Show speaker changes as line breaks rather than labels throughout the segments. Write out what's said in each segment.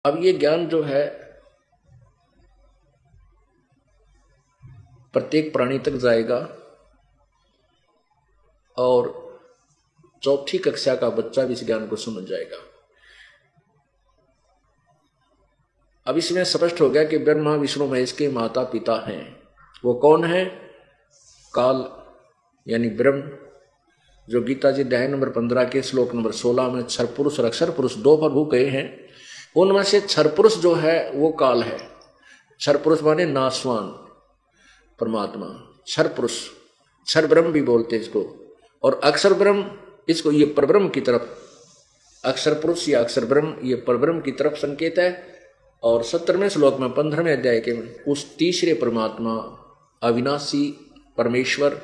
अब ये ज्ञान जो है प्रत्येक प्राणी तक जाएगा और चौथी कक्षा का बच्चा भी इस ज्ञान को समझ जाएगा। अब इसमें स्पष्ट हो गया कि ब्रह्मा विष्णु महेश के माता पिता हैं। वो कौन है? काल यानी ब्रह्म, जो गीता जी अध्याय नंबर 15 के श्लोक नंबर 16 में क्षर पुरुष और अक्षर पुरुष दो प्रभु कहे हैं। उनमें से क्षर पुरुष जो है वो काल है। क्षर पुरुष माने नाशवान परमात्मा, क्षर पुरुष, क्षर ब्रह्म भी बोलते हैं इसको, और अक्षर ब्रह्म, इसको ये परब्रह्म की तरफ, अक्षर पुरुष या अक्षर ब्रह्म ये परब्रह्म की तरफ संकेत है। और 17वें श्लोक में 15वें अध्याय के उस तीसरे परमात्मा अविनाशी परमेश्वर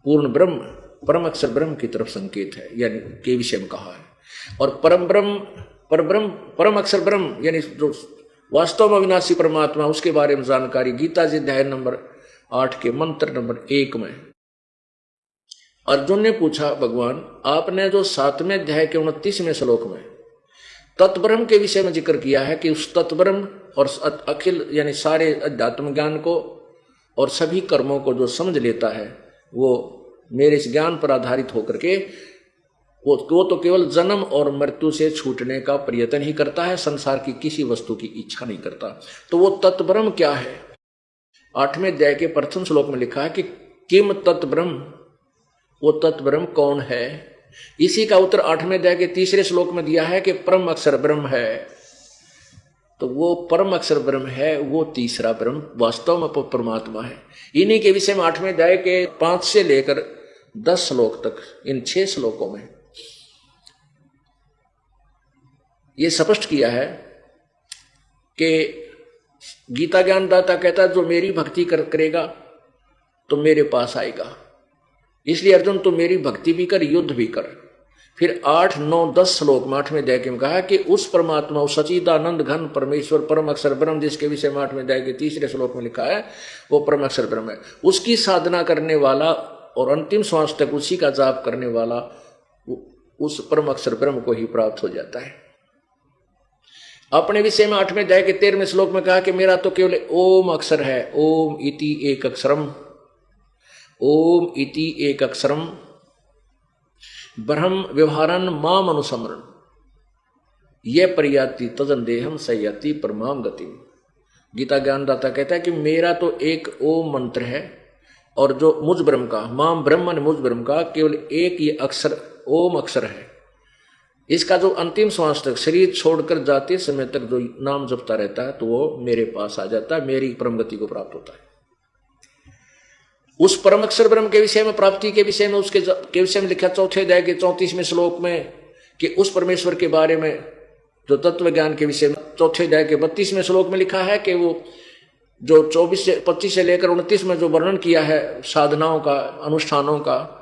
पूर्ण ब्रह्म परम अक्षर ब्रह्म की तरफ संकेत है, यानी के विषय में कहा है। और परम ब्रह्म परम अक्षर ब्रह्म यानी जो वास्तव में अविनाशी परमात्मा, उसके बारे में जानकारी गीता जी अध्याय नंबर 8 के मंत्र नंबर 1 में अर्जुन ने पूछा, भगवान आपने जो 7वें अध्याय के 29वें श्लोक में तत्ब्रह्म के विषय में जिक्र किया है कि उस तत्ब्रह्म और अखिल यानी सारे अध्यात्म ज्ञान को और सभी कर्मों को जो समझ लेता है वो मेरे इस ज्ञान पर आधारित होकर के वो तो केवल जन्म और मृत्यु से छूटने का प्रयत्न ही करता है, संसार की किसी वस्तु की इच्छा नहीं करता। तो वो तत्ब्रह्म क्या है? 8वें अध्याय के प्रथम श्लोक में लिखा है कि किम तत्ब्रह्म, वो तत्ब्रह्म कौन है? इसी का उत्तर 8वें अध्याय के तीसरे श्लोक में दिया है कि परम अक्षर ब्रह्म है। तो वो परम अक्षर ब्रह्म है, वो तीसरा ब्रह्म वास्तव में परमात्मा है। इन्हीं के विषय में 8वें अध्याय के 5 से लेकर 10 श्लोक तक, इन 6 श्लोकों में ये स्पष्ट किया है कि गीता ज्ञानदाता कहता है जो मेरी भक्ति करेगा तो मेरे पास आएगा। इसलिए अर्जुन तो मेरी भक्ति भी कर, युद्ध भी कर। फिर 8, 9, 10 श्लोक में 8वें अध्याय में कहा कि उस परमात्मा, उस सच्चिदानंद घन परमेश्वर परम अक्षर ब्रह्म, जिसके विषय में 8वें अध्याय के तीसरे श्लोक में लिखा है वो परम अक्षर ब्रह्म है। उसकी साधना करने वाला और अंतिम श्वास तक उसी का जाप करने वाला उस परम अक्षर ब्रह्म को ही प्राप्त हो जाता है। अपने विषय में 8वें अध्याय के 13वें श्लोक में कहा कि मेरा तो केवल ओम अक्षर है, ओम इति एक अक्षरम, ओम इति एक अक्षरम ब्रह्म व्यवहारन माम अनुसमरण ये परियाति तजन देहम सयति परमाम गति। गीता ज्ञानदाता कहता है कि मेरा तो एक ओम मंत्र है और जो मुझ ब्रह्म का, माम ब्रह्म ने मुझ ब्रह्म का केवल एक ये अक्षर ओम अक्षर है। इसका जो अंतिम श्वास तक शरीर छोड़कर जाते समय तक जो नाम जपता रहता है तो वो मेरे पास आ जाता है, मेरी परम गति को प्राप्त होता है। उस परम अक्षर ब्रह्म के विषय में, प्राप्ति के विषय में, उसके के विषय में लिखा 4थे अध्याय के 34वें श्लोक में कि उस परमेश्वर के बारे में जो तत्व ज्ञान के विषय में 4थे अध्याय के 32वें श्लोक में लिखा है कि वो जो 25 से लेकर 29 में जो वर्णन किया है साधनाओं का, अनुष्ठानों का,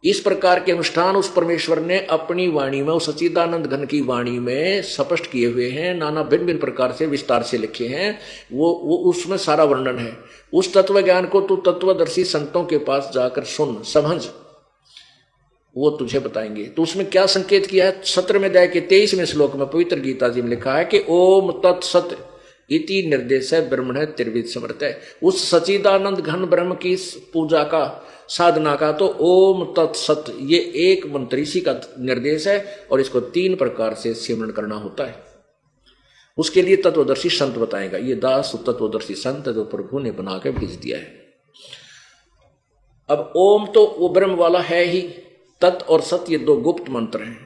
इस प्रकार के अनुष्ठान उस परमेश्वर ने अपनी वाणी में, उस सच्चिदानंद घन की वाणी में स्पष्ट किए हुए हैं, नाना भिन्न भिन्न प्रकार से विस्तार से लिखे हैं। वो उसमें सारा वर्णन है। उस तत्व ज्ञान को तू तत्वदर्शी संतों के पास जाकर सुन, समझ, वो तुझे बताएंगे। तो उसमें क्या संकेत किया है? 17वें अध्याय के 23वें श्लोक में पवित्र गीता जी में लिखा है कि ओम तत्सत इति निर्देश है ब्रह्मण त्रिविध समर्थ है। उस सच्चिदानंद घन ब्रह्म की पूजा का, साधना का तो ओम तत्सत ये एक मंत्र, इसी का निर्देश है और इसको 3 प्रकार से सिमरण करना होता है। उसके लिए तत्वदर्शी संत बताएगा। ये दास तत्वदर्शी संत जो प्रभु ने बना के भेज दिया है। अब ओम तो वो ब्रह्म वाला है ही, तत् और सत ये 2 गुप्त मंत्र हैं।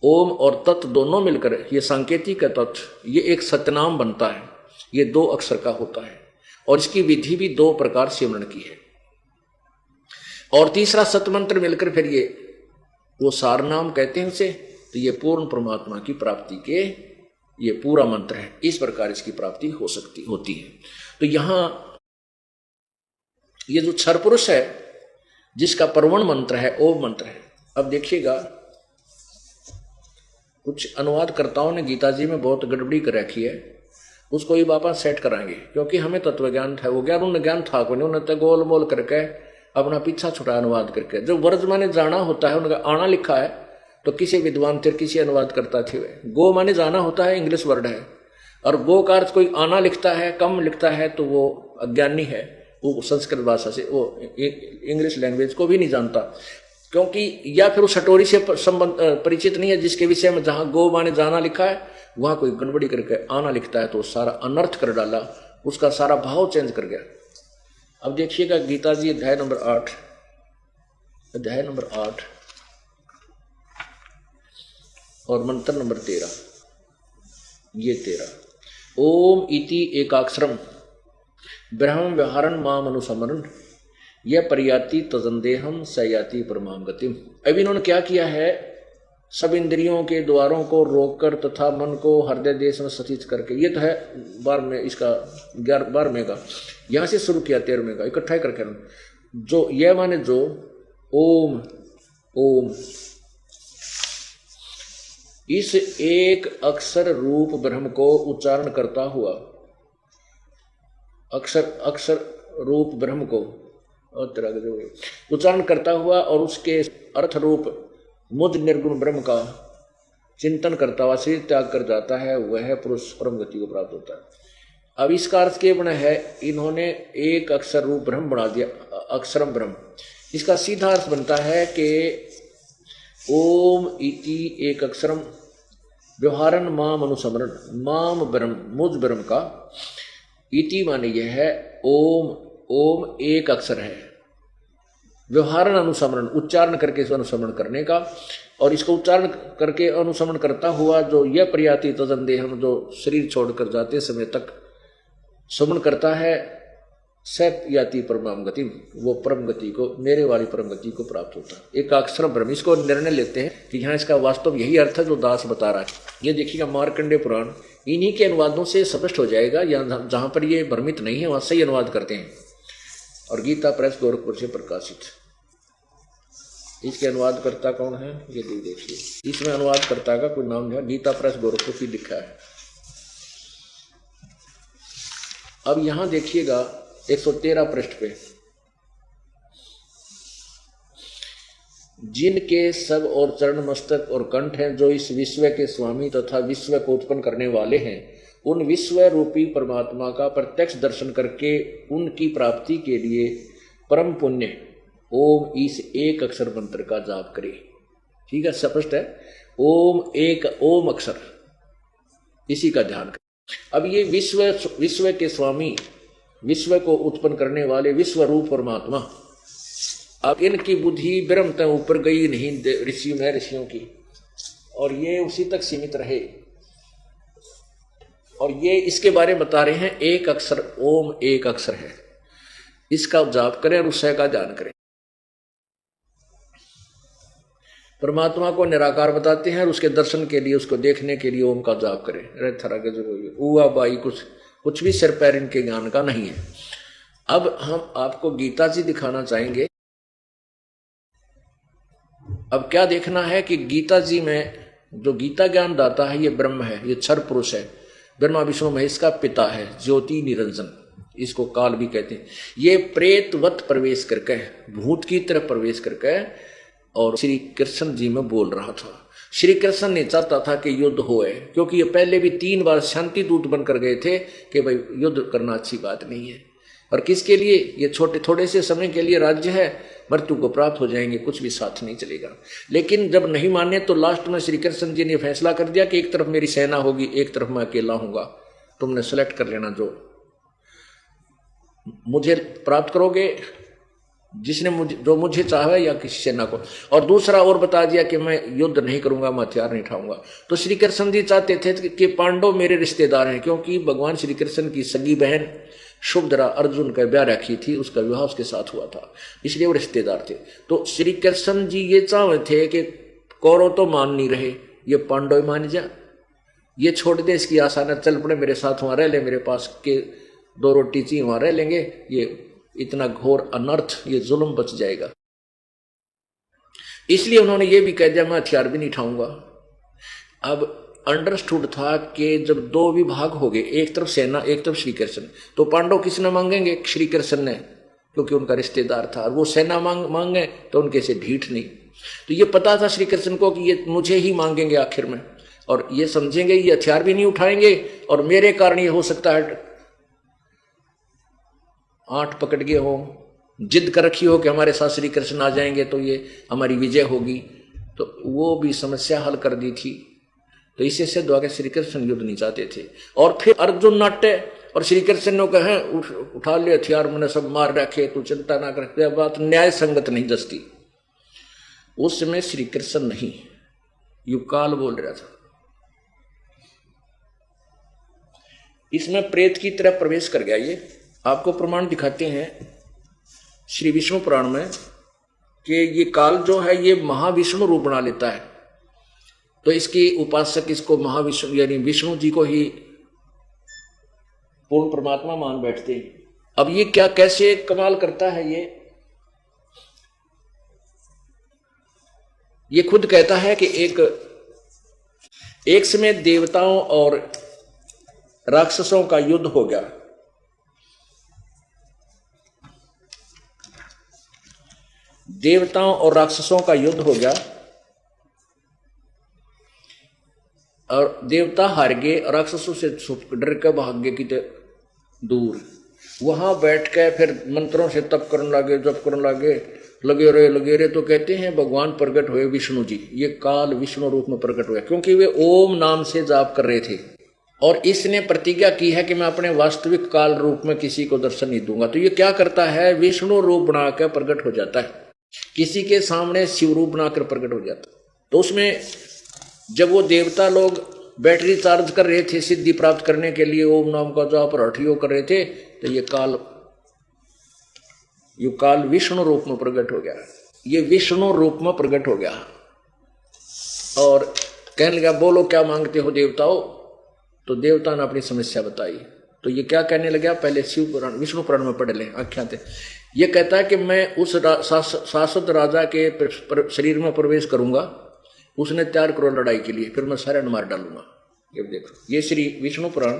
ओम और तत् दोनों मिलकर ये सांकेतिक तत्व, ये एक सतनाम बनता है। ये 2 अक्षर का होता है और इसकी विधि भी 2 प्रकार सिमरण की है। और तीसरा सतमंत्र मिलकर फिर ये वो सार नाम कहते हैं उसे। तो ये पूर्ण परमात्मा की प्राप्ति के ये पूरा मंत्र है। इस प्रकार इसकी प्राप्ति होती है। तो यहां ये जो क्षर पुरुष है जिसका परवण मंत्र है, ओम मंत्र है। अब देखिएगा कुछ अनुवादकर्ताओं ने गीता जी में बहुत गड़बड़ी कर रखी है, उसको ही वापस सेट कराएंगे, क्योंकि हमें तत्व ज्ञान था, वो ज्ञान उन्हें ज्ञान था को नहीं, उन्हें तो गोल मोल करके अपना पीछा छुटा अनुवाद करके। जो वर्ज माने जाना होता है उनका आना लिखा है, तो किसी विद्वान थे, किसी अनुवाद करता थे। गो माने जाना होता है, इंग्लिश वर्ड है, और गो का अर्थ कोई आना लिखता है, कम लिखता है तो वो अज्ञानी है, वो संस्कृत भाषा से, वो इंग्लिश लैंग्वेज को भी नहीं जानता, क्योंकि या फिर उस हटोरी से संबंध परिचित नहीं है जिसके विषय में जहां गो माने जाना लिखा है वहां कोई गड़बड़ी करके आना लिखता है तो सारा अनर्थ कर डाला, उसका सारा भाव चेंज कर गया। अब देखिएगा गीता जी अध्याय नंबर 8 और मंत्र नंबर 13, ये 13। ओम इति एकाक्षरम ब्रह्म व्यवहारन माम अनुसमरण यह परियाति तजंदेहम सयाति परमाम गतिम। अब इन्होंने क्या किया है, सब इंद्रियों के द्वारों को रोककर तथा मन को हृदय देश में स्थित करके, ये तो है 12वें, इसका 12वें का, यहां से शुरू किया 13वें का, इकट्ठा करके जो यह माने जो ओम ओम इस एक अक्षर रूप ब्रह्म को उच्चारण करता हुआ, अक्षर रूप ब्रह्म को उच्चारण करता हुआ और उसके अर्थ रूप मुझ निर्गुण ब्रह्म का चिंतन करता हुआ शरीर त्याग कर जाता है, वह पुरुष परम गति को प्राप्त होता है। अब इसका अर्थ क्या बना है, इन्होंने एक अक्षर रूप ब्रह्म बना दिया, अक्षरम ब्रह्म। इसका सीधा अर्थ बनता है कि ओम इति एक अक्षरम व्यवहारन माम अनुसमरण, माम ब्रह्म मुझ ब्रह्म का, इति माने यह है ओम, ओम एक अक्षर है, व्यवहारन अनुसमरण उच्चारण करके इसको अनुसमरण करने का, और इसको उच्चारण करके अनुसमरण करता हुआ जो यह प्रयाति तजंदेहम जो शरीर छोड़कर जाते समय तक समरण करता है, सैप याति परमाम गति, वो परम गति को, मेरे वाली परम गति को प्राप्त होता है। एक अक्षर ब्रह्म, इसको निर्णय लेते हैं कि यहाँ इसका वास्तव यही अर्थ है जो दास बता रहा है। ये देखिएगा मार्कंडेय पुराण, इन्हीं के अनुवादों से स्पष्ट हो जाएगा, या जहां पर ये भ्रमित नहीं है वहां सही अनुवाद करते हैं। और गीता प्रेस गोरखपुर से प्रकाशित, इसके अनुवादकर्ता कौन है ये देखिए, इसमें अनुवादकर्ता का कोई नाम नहीं है, गीता प्रेस गोरखपुर की लिखा है। अब यहां देखिएगा 113 पृष्ठ पे, जिनके सब और चरण मस्तक और कंठ हैं, जो इस विश्व के स्वामी तथा विश्व को उत्पन्न करने वाले हैं, उन विश्व रूपी परमात्मा का प्रत्यक्ष दर्शन करके उनकी प्राप्ति के लिए परम पुण्य ओम इस एक अक्षर मंत्र का जाप करे। ठीक है, स्पष्ट है, ओम एक ओम अक्षर, इसी का ध्यान करें। अब ये विश्व के स्वामी, विश्व को उत्पन्न करने वाले विश्व रूप परमात्मा, अब इनकी बुद्धि ब्रह्म तक ऊपर गई नहीं, ऋषियों की, और ये उसी तक सीमित रहे, और ये इसके बारे में बता रहे हैं एक अक्षर, ओम एक अक्षर है, इसका जाप करें और उससे का ध्यान करें। परमात्मा को निराकार बताते हैं और उसके दर्शन के लिए, उसको देखने के लिए ओम का जाप करें। थरा के जो उआ बाई कुछ भी सिर पैर इनके ज्ञान का नहीं है। अब हम आपको गीता जी दिखाना चाहेंगे। अब क्या देखना है कि गीता जी में जो गीता ज्ञान दाता है ये ब्रह्म है, ये क्षर पुरुष है, ब्रह्मा विष्णु महेश का पिता है, ज्योति निरंजन, इसको काल भी कहते हैं। ये प्रेतवत प्रवेश करके, भूत की तरफ प्रवेश करके और श्री कृष्ण जी में बोल रहा था। श्री कृष्ण ने चाहता था कि युद्ध होए, क्योंकि ये पहले भी 3 बार शांति दूत बनकर गए थे कि भाई युद्ध करना अच्छी बात नहीं है। और किसके लिए? ये थोड़े से समय के लिए राज्य है, मृत्यु को प्राप्त हो जाएंगे, कुछ भी साथ नहीं चलेगा। लेकिन जब नहीं माने तो लास्ट में श्री कृष्ण जी ने फैसला कर दिया कि एक तरफ मेरी सेना होगी, एक तरफ मैं अकेला हूंगा, तुमने सेलेक्ट कर लेना जो मुझे प्राप्त करोगे, जिसने जो मुझे चाहे या किसी सेना को। और दूसरा और बता दिया कि मैं युद्ध नहीं करूंगा, मैं हथियार नहीं उठाऊंगा। तो श्री कृष्ण जी चाहते थे कि पांडव मेरे रिश्तेदार हैं, क्योंकि भगवान श्री कृष्ण की सगी बहन शुभद्रा अर्जुन का ब्याह रखी थी, उसका विवाह उसके साथ हुआ था, इसलिए वो रिश्तेदार थे। तो श्री कृष्ण जी ये चाहते थे कि कौरव तो मान नहीं रहे, ये पांडव मान जा, ये छोड़ दे, इसकी आशा न चल पड़े, मेरे साथ वहां रह ले, मेरे पास के 2 रोटी चाहिए वहां रह लेंगे, ये इतना घोर अनर्थ, ये जुल्म बच जाएगा। इसलिए उन्होंने ये भी कह दिया मैं हथियार भी नहीं उठाऊंगा। अब अंडरस्टूड था कि जब 2 विभाग हो गए, एक तरफ सेना एक तरफ श्री कृष्ण, तो पांडव किसने मांगेंगे? श्री कृष्ण ने, क्योंकि उनका रिश्तेदार था। और वो सेना मांगे तो उनके से ढीठ नहीं, तो ये पता था श्री कृष्ण को कि ये मुझे ही मांगेंगे आखिर में, और ये समझेंगे ये हथियार भी नहीं उठाएंगे और मेरे कारण ये हो सकता है आंट पकड़ के हो, जिद कर रखी हो कि हमारे साथ श्री कृष्ण आ जाएंगे तो ये हमारी विजय होगी। तो वो भी समस्या हल कर दी थी। तो इसे सिद्ध हुआ कि श्री कृष्ण युद्ध नहीं चाहते थे। और फिर अर्जुन नाट्य और श्री कृष्ण ने कहे उठा ले हथियार, मैंने सब मार रखे, तू चिंता ना कर, बात न्याय संगत नहीं दसती। उस समय श्री कृष्ण नहीं, युगकाल बोल रहा था। इसमें प्रेत की तरह प्रवेश कर गया। ये आपको प्रमाण दिखाते हैं श्री विष्णु पुराण में कि ये काल जो है ये महाविष्णु रूप बना लेता है। तो इसकी उपासक इसको महाविष्णु यानी विष्णु जी को ही पूर्ण परमात्मा मान बैठते। अब ये क्या कैसे कमाल करता है, ये खुद कहता है कि एक समय देवताओं और राक्षसों का युद्ध हो गया। देवताओं और राक्षसों का युद्ध हो गया और देवता हार गए, राक्षसों से डर के भाग गए कितने दूर। वहां बैठ के फिर मंत्रों से तप करने लगे, जप करने लगे रहे। तो कहते हैं भगवान प्रकट हुए विष्णु जी, ये काल विष्णु रूप में प्रकट हुए, क्योंकि वे ओम नाम से जाप कर रहे थे और इसने प्रतिज्ञा की है कि मैं अपने वास्तविक काल रूप में किसी को दर्शन नहीं दूंगा। तो ये क्या करता है, विष्णु रूप बनाकर प्रकट हो जाता है, किसी के सामने शिव रूप बनाकर प्रकट हो जाता है। तो उसमें जब वो देवता लोग बैटरी चार्ज कर रहे थे सिद्धि प्राप्त करने के लिए, ओम नाम का जाप हठयोग कर रहे थे, तो ये काल विष्णु रूप में प्रकट हो गया। ये विष्णु रूप में प्रकट हो गया और कहने लगा बोलो क्या मांगते हो देवताओं। तो देवता ने अपनी समस्या बताई। तो ये क्या कहने लगा, पहले शिव पुराण विष्णु पुराण में पढ़ ले आख्या थे। ये कहता है कि मैं उस शाश्वत राजा के शरीर में प्रवेश करूंगा, उसने तैयार करो लड़ाई के लिए, फिर मैं सारे मार डालूंगा। ये देखो, ये श्री विष्णु पुराण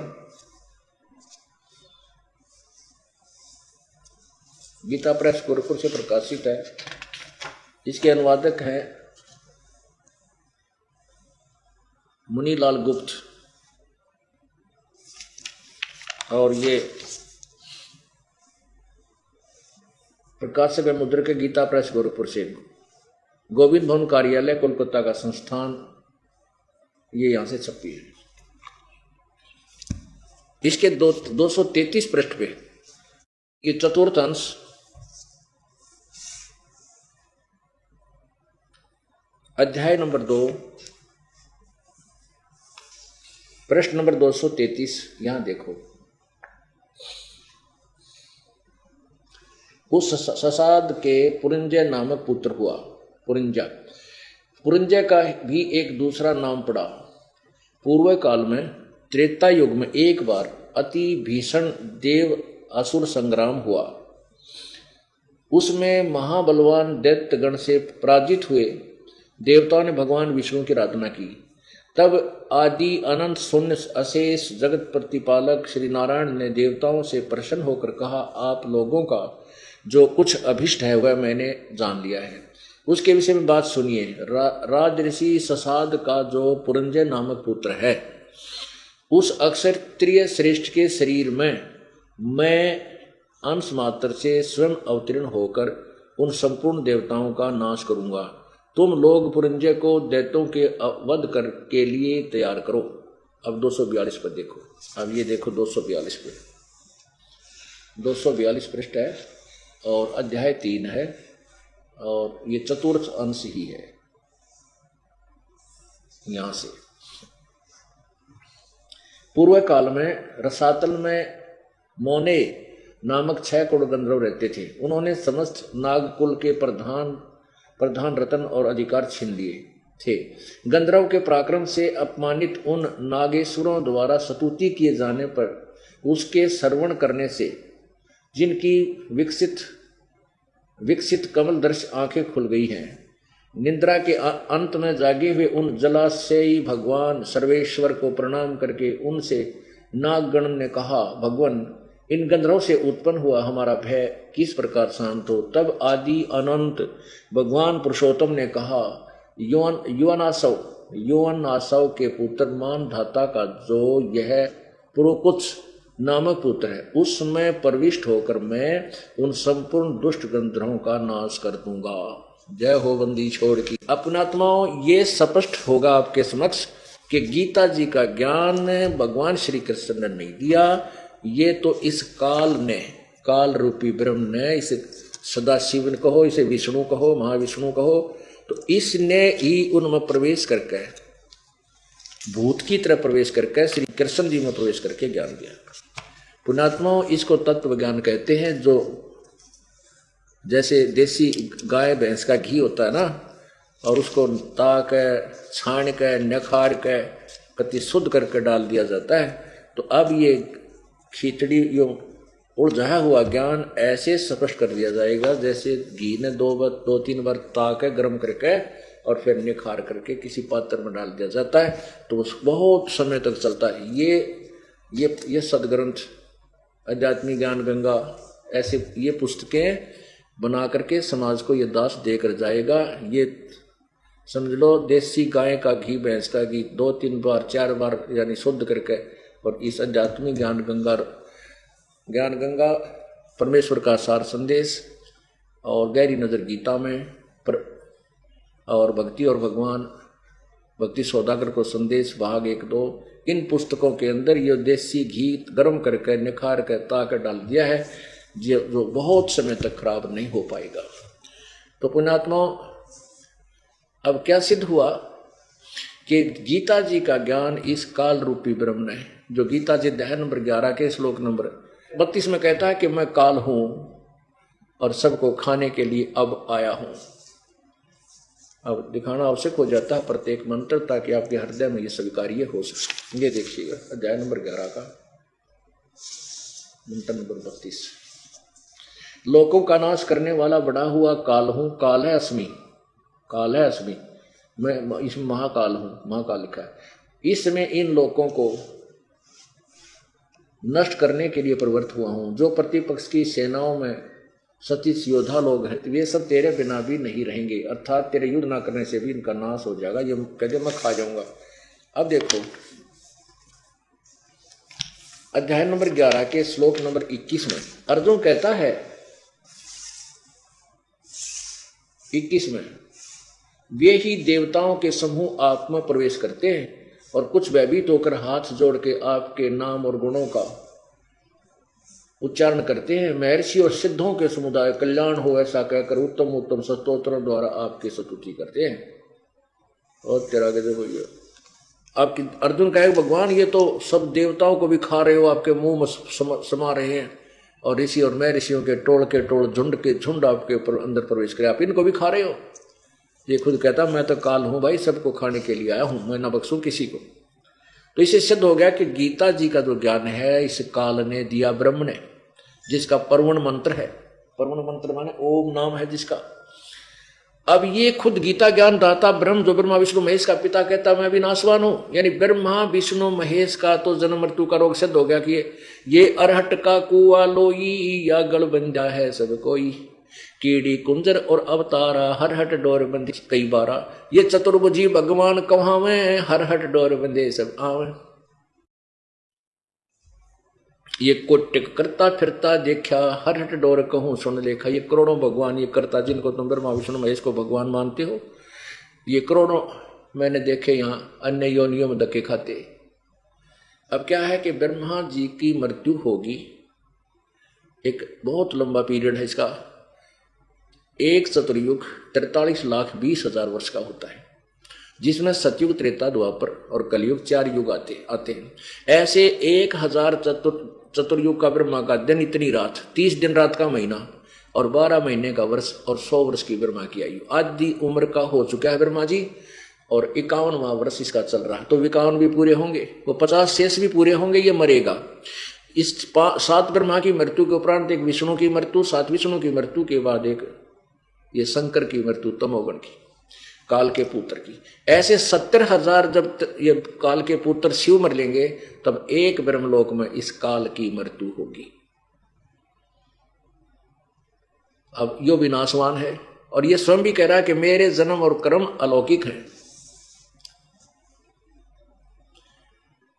गीता प्रेस गोरखपुर से प्रकाशित है। इसके अनुवादक हैं मुनीलाल गुप्त और ये प्रकाशक मुद्रक के गीता प्रेस गोरखपुर से, गोविंद भवन कार्यालय कोलकाता का संस्थान, ये यहां से छपी है। इसके 233 पृष्ठ पे ये चतुर्थ अंश अध्याय नंबर 2 प्रश्न नंबर 233 यहां देखो। उस ससाद के पुरंजय नामक पुत्र हुआ। पुरंजय का भी एक दूसरा नाम पड़ा। पूर्व काल में त्रेता युग में एक बार अति भीषण देव असुर संग्राम हुआ। उसमें महाबलवान दैत्यगण से पराजित हुए देवताओं ने भगवान विष्णु की आराधना की। तब आदि अनंत शून्य अशेष जगत प्रतिपालक श्री नारायण ने देवताओं से प्रसन्न होकर कहा, आप लोगों का जो कुछ अभिष्ट है वह मैंने जान लिया है, उसके विषय में बात सुनिए। राजऋषि ससाद का जो पुरंजय नामक पुत्र है, उस अक्षत्रिय श्रेष्ठ के शरीर में मैं अंश मात्र से स्वयं अवतीर्ण होकर उन संपूर्ण देवताओं का नाश करूंगा। तुम लोग पुरंजय को दैत्यों के वध कर के लिए तैयार करो। अब 242 पर देखो। अब ये देखो 242 पे 242 पृष्ठ है और अध्याय 3 है और ये चतुर्थ अंश ही है। यहां से पूर्व काल में रसातल में मोने नामक 6 करोड़ गंधर्व रहते थे। उन्होंने समस्त नागकुल के प्रधान रतन और अधिकार छीन लिए थे। गंधर्व के पराक्रम से अपमानित उन नागेश्वरों द्वारा स्तुति किए जाने पर उसके श्रवण करने से जिनकी विकसित कमल दर्श आंखें खुल गई हैं, निद्रा के अंत में जागे हुए उन जलाशयी भगवान सर्वेश्वर को प्रणाम करके उनसे नागगण ने कहा, भगवान इन गंधर्वों से उत्पन्न हुआ हमारा भय किस प्रकार शांत हो। तब आदि अनंत भगवान पुरुषोत्तम ने कहा, युवानासव के पुत्र मान धाता का जो यह पुरुकुत्स नामक पुत्र है, उसमें प्रविष्ट होकर मैं उन संपूर्ण दुष्ट गंधर्वों का नाश कर दूंगा। जय हो बंदी छोड़ की। अपनात्माओं, ये स्पष्ट होगा आपके समक्ष कि गीता जी का ज्ञान भगवान श्री कृष्ण ने नहीं दिया, ये तो इस काल ने, काल रूपी ब्रह्म ने, इसे सदाशिव कहो, इसे विष्णु कहो, महाविष्णु कहो, तो इसने ही उनमें प्रवेश करके, भूत की तरह प्रवेश करके श्री कृष्ण जी में प्रवेश करके ज्ञान दिया। पुण्यात्माओं, इसको तत्व ज्ञान कहते हैं। जो जैसे देसी गाय भैंस का घी होता है ना, और उसको ताक छान के निखार के कति शुद्ध करके डाल दिया जाता है, तो अब ये खिचड़ी यो उलझाया हुआ ज्ञान ऐसे स्पष्ट कर दिया जाएगा जैसे घी ने दो तीन बार ताक गर्म करके और फिर निखार करके किसी पात्र में डाल दिया जाता है, तो उस बहुत समय तक चलता है। ये सदग्रंथ आध्यात्मिक ज्ञान गंगा ऐसे ये पुस्तकें बना करके समाज को ये दास देकर जाएगा। ये समझ लो, देसी गाय का घी, भैंस का घी 2-3 बार 4 बार यानी शुद्ध करके, और इस आध्यात्मिक ज्ञान गंगा परमेश्वर का सार संदेश और गहरी नजर गीता में और भक्ति और भगवान भक्ति सौदागर को संदेश भाग 1-2, इन पुस्तकों के अंदर ये देसी घी गर्म करके निखार के ताक डाल दिया है, जो बहुत समय तक खराब नहीं हो पाएगा। तो पुण्यात्माओं, अब क्या सिद्ध हुआ कि गीता जी का ज्ञान इस काल रूपी ब्रह्म ने, जो गीता जी अध्याय नंबर 11 के श्लोक नंबर 32 में कहता है कि मैं काल हूं और सबको खाने के लिए अब आया हूं। अब दिखाना आवश्यक हो जाता है प्रत्येक मंत्र, ताकि आपके हृदय में ये स्वीकार्य हो सके। ये देखिएगा अध्याय नंबर 11 का मंत्र नंबर 32। लोकों का नाश करने वाला बड़ा हुआ काल हूं, काल है अस्मि, काल है अस्मि, मैं इसमें महाकाल हूं, महाकाल लिखा है। इसमें इन लोकों को नष्ट करने के लिए प्रवृत्त हुआ हूं। जो प्रतिपक्ष की सेनाओं में सतीश योद्धा लोग हैं, वे सब तेरे बिना भी नहीं रहेंगे, अर्थात तेरे युद्ध ना करने से भी इनका नाश हो जाएगा। ये कहते मैं खा जाऊंगा। अब देखो अध्याय नंबर 11 के श्लोक नंबर 21 में अर्जुन कहता है, 21 में, वे ही देवताओं के समूह आप में प्रवेश करते हैं और कुछ भयभीत होकर हाथ जोड़ के आपके नाम और गुणों का उच्चारण करते हैं। महर्षि और सिद्धों के समुदाय कल्याण हो ऐसा कहकर उत्तम उत्तम स्तोत्रों द्वारा आपकी स्तुति करते हैं। और तेरा के देखो ये आपकी अर्जुन कहे, भगवान ये तो सब देवताओं को भी खा रहे हो, आपके मुंह में समा रहे हैं, और ऋषि और मैं ऋषियों के टोल झुंड के झुंड आपके ऊपर अंदर प्रवेश करे, आप इनको भी खा रहे हो। ये खुद कहता मैं तो काल हूं भाई, सबको खाने के लिए आया हूं, मैं ना बख्शूं किसी को। तो इससे सिद्ध हो गया कि गीता जी का जो ज्ञान है इस काल ने दिया ब्रह्म ने, जिसका परवण मंत्र है। परवण मंत्र माने ओम नाम है जिसका। अब ये खुद गीता ज्ञान दाता ब्रह्म, जो ब्रह्मा विष्णु महेश का पिता, कहता मैं विनाशवान हूं, यानी ब्रह्मा विष्णु महेश का तो जन्म मृत्यु का रोग सिद्ध हो गया कि ये अरहट का कुआ लोई या गल बंजा है सब कोई, कीड़ी कुंजर और अवतारा हर हट डोर बंदे कई बारा, ये चतुर्भुजी भगवान कहावे हर हट डोर बंदे सब आवे। ये कोटिक करता फिरता देखा हर हट डोर कहूं सुन लेखा। ये करोड़ों भगवान ये करता, जिनको तुम ब्रह्मा विष्णु महेश को भगवान मानते हो, ये करोड़ों मैंने देखे यहाँ अन्य योनियों में धक्के खाते। अब क्या है कि ब्रह्मा जी की मृत्यु होगी, एक बहुत लंबा पीरियड है इसका। एक चतुर्युग 43,20,000 वर्ष का होता है, जिसमें सतयुग, त्रेता, द्वापर और कलयुग 4 युग आते हैं। ऐसे 1000 चतुर्युग का ब्रह्मा का दिन, इतनी रात, 30 दिन रात का महीना और 12 महीने का वर्ष और 100 वर्ष की ब्रह्मा की आयु। आदि उम्र का हो चुका है ब्रह्मा जी और 51वां वर्ष इसका चल रहा है। तो 51 भी पूरे होंगे, वो 50 शेष भी पूरे होंगे, ये मरेगा। इस 7 ब्रह्मा की मृत्यु के उपरांत एक विष्णु की मृत्यु, 7 विष्णु की मृत्यु के बाद एक ये शंकर की मृत्यु, तमोगण की, काल के पुत्र की। ऐसे 70,000 जब ये काल के पुत्र शिव मर लेंगे, तब एक ब्रह्मलोक में इस काल की मृत्यु होगी। अब यो विनाशवान है, और ये स्वयं भी कह रहा है कि मेरे जन्म और कर्म अलौकिक हैं।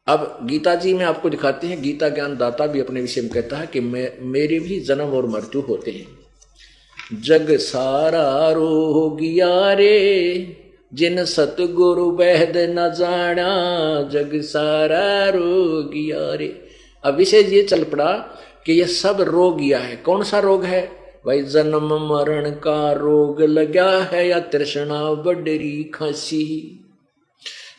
अब गीता जी में आपको दिखाते हैं, गीता ज्ञान दाता भी अपने विषय में कहता है कि मेरे भी जन्म और मृत्यु होते हैं। जग सारा रोगिया रे, जिन सतगुरु वैद न जाना, जग सारा रोगिया रे। अब विषय ये चल पड़ा कि ये सब रोगिया है। कौन सा रोग है भाई? जन्म मरण का रोग लगा है, या तृष्णा बडरी खांसी।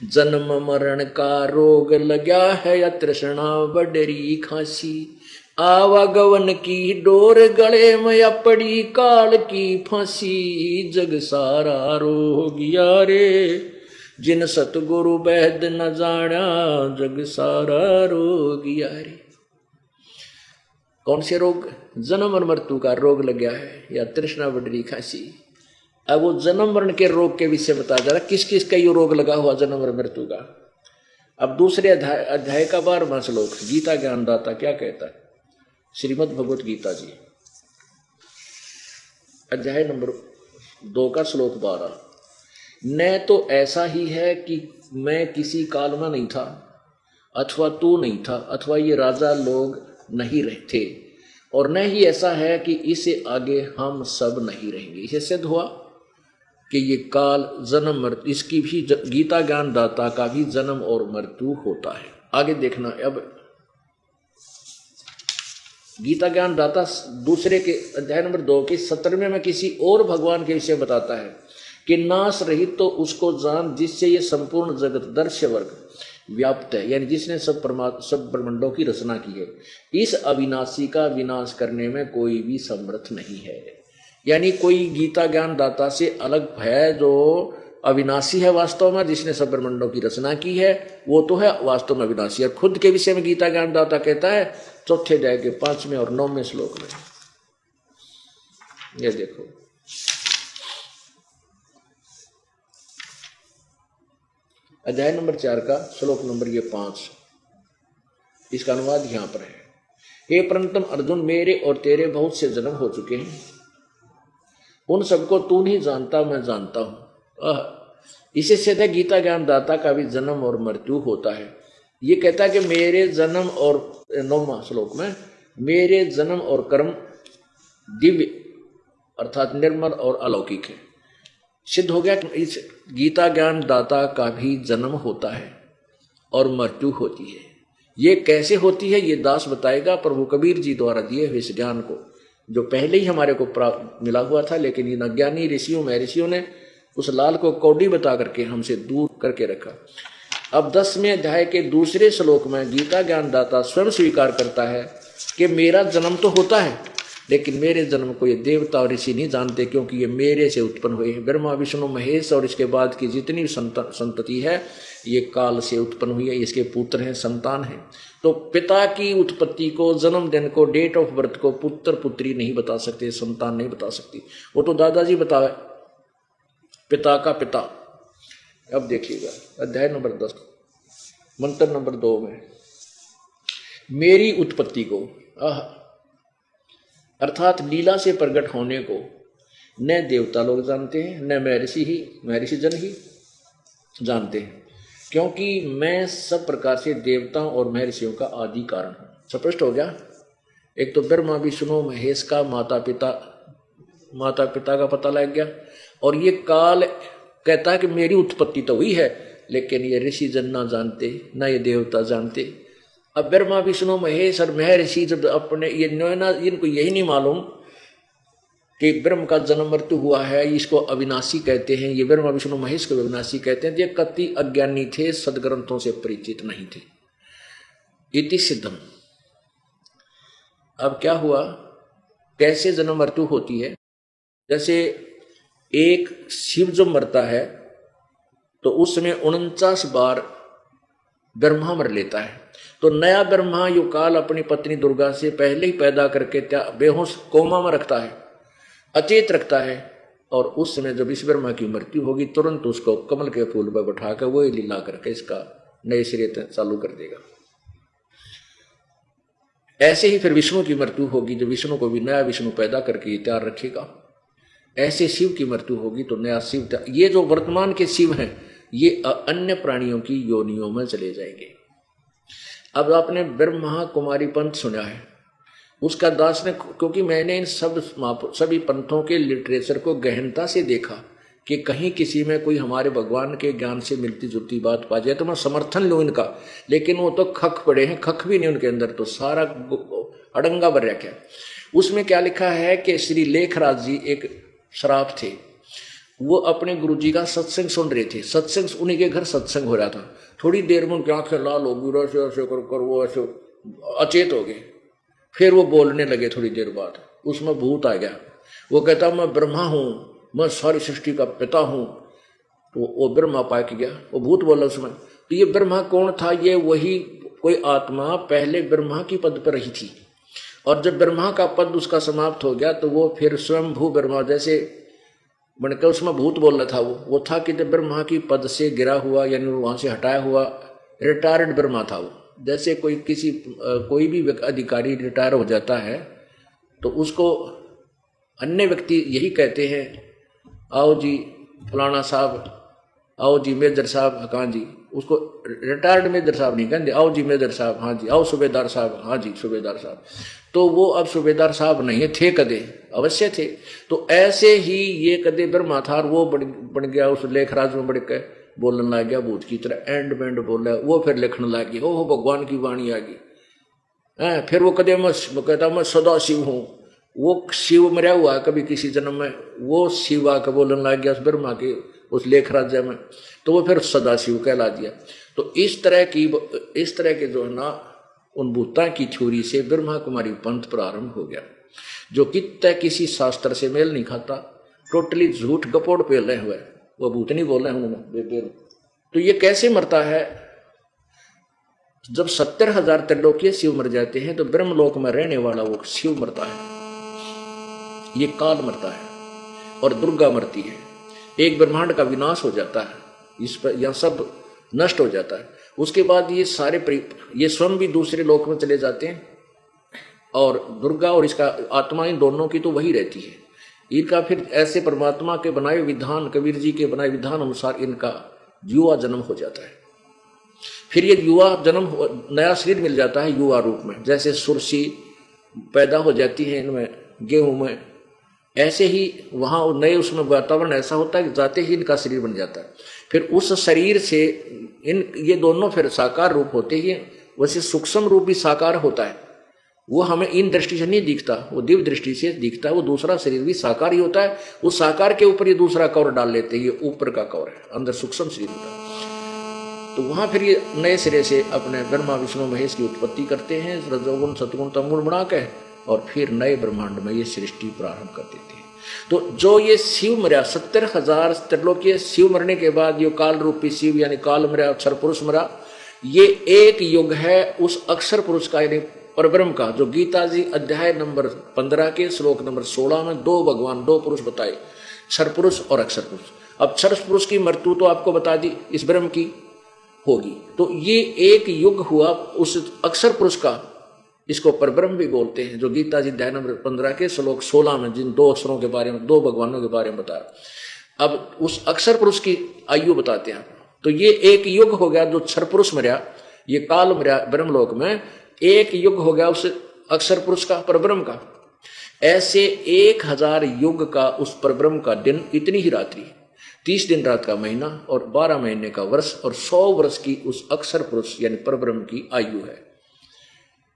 जन्म मरण का रोग लगा है, या तृष्णा बडरी खांसी। आवागवन की डोर गले में, या पड़ी काल की फांसी। जग सारा रोगिया रे, जिन सतगुरु वैद न जाना, जग सारा रोगिया रे। कौन से रोग? जन्म और मृत्यु का रोग लग गया है, या तृष्णा बडरी खांसी। अब वो जन्म मरण के रोग के विषय बताया जा रहा, किस किस का ये रोग लगा हुआ जन्म और मृत्यु का। अब दूसरे अध्याय का 12वां श्लोक गीता ज्ञानदाता क्या कहता है? श्रीमद् भगवत गीता जी अध्याय नंबर 2 का श्लोक 12। न तो ऐसा ही है कि मैं किसी काल में नहीं था, अथवा तू नहीं था, अथवा ये राजा लोग नहीं रहते, और न ही ऐसा है कि इससे आगे हम सब नहीं रहेंगे। इसे सिद्ध हुआ कि ये काल जन्म मृत्यु, इसकी भी गीता ज्ञान दाता का भी जन्म और मृत्यु होता है। आगे देखना। अब गीता ज्ञान दाता दूसरे के अध्याय नंबर 2 के 17वें में किसी और भगवान के विषय बताता है कि नाश रहित तो उसको जान, जिससे ये संपूर्ण जगत दर्श्य वर्ग व्याप्त है, यानी जिसने सब ब्रह्मांडों की रचना की है। इस अविनाशी का विनाश करने में कोई भी समर्थ नहीं है। यानी कोई गीता ज्ञान दाता से अलग है जो अविनाशी है वास्तव में, जिसने सब ब्रह्मांडों की रचना की है, वो तो है वास्तव में अविनाशी। और खुद के विषय में गीता ज्ञान दाता कहता है 4 अध्याय के 5वें और 9वें श्लोक में, ये देखो, अध्याय नंबर 4 का श्लोक नंबर ये 5, इसका अनुवाद यहां पर है। हे परंतम अर्जुन, मेरे और तेरे बहुत से जन्म हो चुके हैं, उन सबको तू नहीं जानता, मैं जानता हूं। इसे सिद्ध है गीता ज्ञान दाता का भी जन्म और मृत्यु होता है। ये कहता है कि मेरे जन्म और 9वां श्लोक में, मेरे जन्म और कर्म दिव्य अर्थात निर्मल और अलौकिक है। सिद्ध हो गया कि इस गीता ज्ञान दाता का भी जन्म होता है और मृत्यु होती है। ये कैसे होती है ये दास बताएगा, प्रभु कबीर जी द्वारा दिए हुए इस ज्ञान को, जो पहले ही हमारे को प्राप्त मिला हुआ था, लेकिन इन अज्ञानी ऋषियों महर्षियों ने उस लाल को कौड़ी बता करके हमसे दूर करके रखा। अब 10वें अध्याय के दूसरे श्लोक में गीता ज्ञान दाता स्वयं स्वीकार करता है कि मेरा जन्म तो होता है, लेकिन मेरे जन्म को ये देवता और ऋषि नहीं जानते, क्योंकि ये मेरे से उत्पन्न हुए हैं। ब्रह्मा विष्णु महेश और इसके बाद की जितनी भी संतति है ये काल से उत्पन्न हुई है, इसके पुत्र हैं, संतान हैं। तो पिता की उत्पत्ति को, जन्मदिन को, डेट ऑफ बर्थ को पुत्र पुत्री नहीं बता सकते, संतान नहीं बता सकती, वो तो दादाजी बतावे, पिता का पिता। अब देखिएगा अध्याय नंबर 10 मंत्र नंबर 2 में, मेरी उत्पत्ति को अर्थात लीला से प्रकट होने को न देवता लोग जानते हैं, न महर्षि जन ही जानते हैं, क्योंकि मैं सब प्रकार से देवताओं और महर्षियों का आदि कारण हूं। स्पष्ट हो गया। एक तो ब्रह्मा विष्णु महेश का माता पिता का पता लग गया, और ये काल कहता है कि मेरी उत्पत्ति तो हुई है, लेकिन ये ऋषि जन ना जानते, ना ये देवता जानते। अब ब्रह्मा विष्णु महेश और महर्षि जब अपने ये नोना, इनको यही नहीं मालूम कि ब्रह्म का जन्म मृत्यु हुआ है, इसको अविनाशी कहते हैं, ये ब्रह्मा विष्णु महेश को अविनाशी कहते हैं। ये कति अज्ञानी थे, सदग्रंथों से परिचित नहीं थे। इति सिद्धम। अब क्या हुआ, कैसे जन्म मृत्यु होती है? जैसे एक शिव जब मरता है तो उस समय 49 बार ब्रह्मा मर लेता है, तो नया ब्रह्मा यो काल अपनी पत्नी दुर्गा से पहले ही पैदा करके बेहोश कोमा में रखता है, अचेत रखता है, और उस समय जब इस ब्रह्मा की मृत्यु होगी तुरंत उसको कमल के फूल पर बैठाकर वही लीला करके इसका नए सिरे चालू कर देगा। ऐसे ही फिर विष्णु की मृत्यु होगी, जब विष्णु को भी नया विष्णु पैदा करके तैयार रखेगा। ऐसे शिव की मृत्यु होगी तो नया शिव। ये जो वर्तमान के शिव हैं ये अन्य प्राणियों की योनियों में चले जाएंगे। अब आपने ब्रह्मा कुमारी पंथ सुना है, उसका दास ने, क्योंकि मैंने इन सभी पंथों के लिटरेचर को गहनता से देखा कि कहीं किसी में कोई हमारे भगवान के ज्ञान से मिलती जुलती बात पा जाए तो मैं समर्थन लूँ इनका, लेकिन वो तो खख पड़े हैं, खख भी नहीं उनके अंदर, तो सारा अड़ंगा भर रखा है। उसमें क्या लिखा है कि श्री लेखराज जी एक शराब थे, वो अपने गुरुजी का सत्संग सुन रहे थे। सत्संग उन्हीं के घर सत्संग हो रहा था। थोड़ी देर में उनकी आंखें लाल हो गई, ऐसे ऐसे कर वो ऐसे अचेत हो गए। फिर वो बोलने लगे। थोड़ी देर बाद उसमें भूत आ गया। वो कहता मैं ब्रह्मा हूँ, मैं सारी सृष्टि का पिता हूँ। तो वो ब्रह्मा पाक गया। वो भूत बोला उसमें। तो ये ब्रह्मा कौन था? ये वही कोई आत्मा पहले ब्रह्मा की पद पर रही थी, और जब ब्रह्मा का पद उसका समाप्त हो गया तो वो फिर स्वयंभू ब्रह्मा जैसे बनकर उसमें भूत बोल रहा था। वो था कि जब ब्रह्मा की पद से गिरा हुआ, यानी वहां से हटाया हुआ रिटायर्ड ब्रह्मा था वो। जैसे कोई भी अधिकारी रिटायर हो जाता है तो उसको अन्य व्यक्ति यही कहते हैं, आओ जी फलाना साहब, आओ जी मेजर साहब, हाँ जी। उसको रिटायर्ड मेजर साहब नहीं कहते, आओ जी मेजर साहब, हाँ जी। आओ सूबेदार साहब, हाँ जी सूबेदार साहब। तो वो अब सूबेदार साहब नहीं है, थे कदे, अवश्य थे। तो ऐसे ही ये कदे ब्रह्मा था, और वो बन गया उस लेखराज में बढ़ के बोलने लग गया भूत की तरह, एंड बैंड बोल रहा है। वो फिर लिखने लग गया, ओह भगवान की वाणी आ गई। फिर वो कदे मैं कहता मैं सदा शिव हूँ। वो शिव मरा हुआ कभी किसी जन्म में, वो शिव आके बोलने लग गया उस ब्रह्मा के उस लेखराज में, तो वो फिर सदा शिव कहला दिया। तो इस तरह के जो है ना उन भूता की थ्योरी से ब्रह्मा कुमारी पंथ प्रारंभ हो गया, जो किसी शास्त्र से मेल नहीं खाता, टोटली झूठ गपोड़ फैले हुए। वो भूत नहीं बोल रहे हैं उन्होंने। तो ये कैसे मरता है? जब 70,000 त्रिलोकीय शिव मर जाते हैं तो ब्रह्मलोक में रहने वाला वो शिव मरता है, ये काल मरता है और दुर्गा मरती है। एक ब्रह्मांड का विनाश हो जाता है, इस पर यह सब नष्ट हो जाता है। उसके बाद ये स्वयं भी दूसरे लोक में चले जाते हैं, और दुर्गा और इसका आत्मा इन दोनों की तो वही रहती है। इनका फिर ऐसे परमात्मा के बनाए विधान, कबीर जी के बनाए विधान अनुसार इनका युवा जन्म हो जाता है। फिर ये युवा जन्म नया शरीर मिल जाता है युवा रूप में, जैसे सुरसी पैदा हो जाती है इनमें गेहूं में, ऐसे ही वहाँ नए उसमें वातावरण ऐसा होता है कि जाते ही इनका शरीर बन जाता है। फिर उस शरीर से ये दोनों फिर साकार रूप होते ही। वैसे सूक्ष्म रूप भी साकार होता है, वो हमें इन दृष्टि से नहीं दिखता, वो दिव्य दृष्टि से दिखता है। वो दूसरा शरीर भी साकार ही होता है, उस साकार के ऊपर ये दूसरा कौर डाल लेते हैं, ये ऊपर का कौर है, अंदर सूक्ष्म शरीर होता है। तो वहाँ फिर ये नए सिरे से अपने ब्रह्मा विष्णु महेश की उत्पत्ति करते हैं, रजोगुण सतगुण तमगुण बना के, और फिर नए ब्रह्मांड में ये सृष्टि प्रारंभ कर देते हैं। तो जो ये शिव मरा, 70,000 त्रिलोकीय शिव मरने के बाद ये काल रूपी शिव यानी काल मरा, अक्षर पुरुष मरा, ये एक युग है उस अक्षर पुरुष का यानी परब्रह्म का, जो गीता जी अध्याय नंबर 15 के श्लोक नंबर 16 में दो भगवान, दो पुरुष बताए, क्षर पुरुष और अक्षर पुरुष। अब क्षर पुरुष की मृत्यु तो आपको बता दी इस ब्रह्म की होगी, तो ये एक युग हुआ उस अक्षर पुरुष का, इसको परब्रह्म भी बोलते हैं, जो गीता जी अध्याय नंबर 15 के श्लोक 16 में जिन दो अक्षरों के बारे में, दो भगवानों के बारे में बताया। अब उस अक्षर पुरुष की आयु बताते हैं। तो ये एक युग हो गया जो क्षर पुरुष मरा, ये काल मरा ब्रह्मलोक में, एक युग हो गया उस अक्षर पुरुष का, परब्रह्म का। ऐसे 1000 युग का उस परब्रह्म का दिन, इतनी ही रात्रि, 30 दिन रात का महीना और 12 महीने का वर्ष और 100 वर्ष की उस अक्षर पुरुष यानी परब्रह्म की आयु है।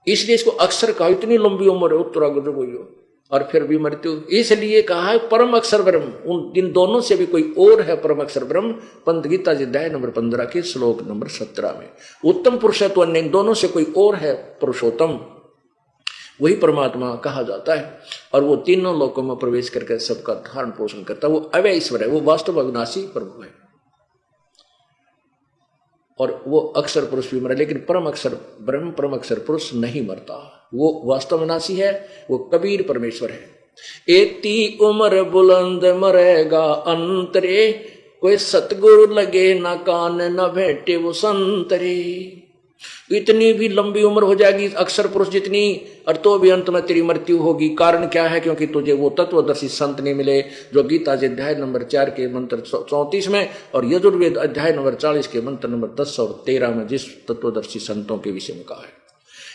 इसलिए इसको अक्षर कहा, इतनी लंबी उम्र है उत्तरा गजब हुई हो, और फिर भी मृत्यु। इसलिए कहा है परम अक्षर ब्रह्म, उन इन दोनों से भी कोई और है परम अक्षर ब्रह्म। पंत गीता जी अध्याय नंबर 15 के श्लोक नंबर 17 में उत्तम पुरुष है तो अन्य, इन दोनों से कोई और है पुरुषोत्तम, वही परमात्मा कहा जाता है। और वो तीनों लोकों में प्रवेश करके सबका धारण पोषण करता है। वो अव्यय ईश्वर है, वो वास्तव अविनाशी प्रभु है, और वो अक्षर पुरुष भी मरा, लेकिन परम अक्षर ब्रह्म, परम अक्षर पुरुष नहीं मरता, वो वास्तव विनाशी है, वो कबीर परमेश्वर है। एती उम्र बुलंद मरेगा अंतरे, कोई सतगुरु लगे न कान न भेटे वो संतरे। इतनी भी लंबी उम्र हो जाएगी अक्सर पुरुष जितनी, और तो भी अंत में तेरी मृत्यु होगी। कारण क्या है? क्योंकि तुझे वो तत्वदर्शी संत नहीं मिले जो गीता जी अध्याय नंबर 4 के मंत्र 34 में और यजुर्वेद अध्याय नंबर 40 के मंत्र नंबर 10 और 13 में जिस तत्वदर्शी संतों के विषय में कहा है।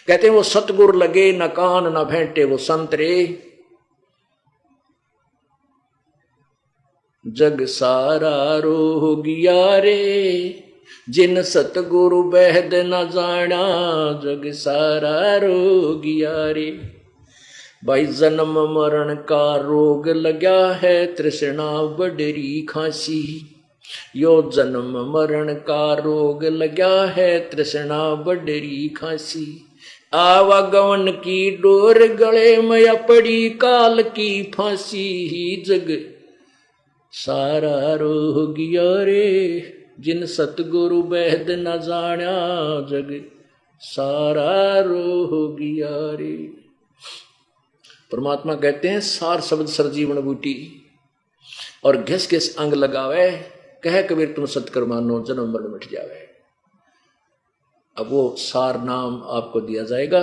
कहते हैं वो सतगुर लगे न कान न भेंटे वो संत रे, जग सारा रोगिया रे, जिन सतगुरु बेहद न जाना, जग सारा रोगिया रे। भाई जन्म मरण का रोग लगा है, तृष्णा बडरी खांसी, यो जन्म मरण का रोग लगा है, तृष्णा बडरी खांसी। आवागमन की डोर गले में पड़ी, काल की फांसी, जग सारा रोगिया रे, जिन सतगुरु बेहद न जाना, जग सारा रोगिया रे। परमात्मा कहते हैं सार शब्द सर जीवन बूटी, और घिस घिस अंग लगावे, कह कबीर तुम सतकर मानो, जन्म मरण मिट जावे। अब वो सार नाम आपको दिया जाएगा,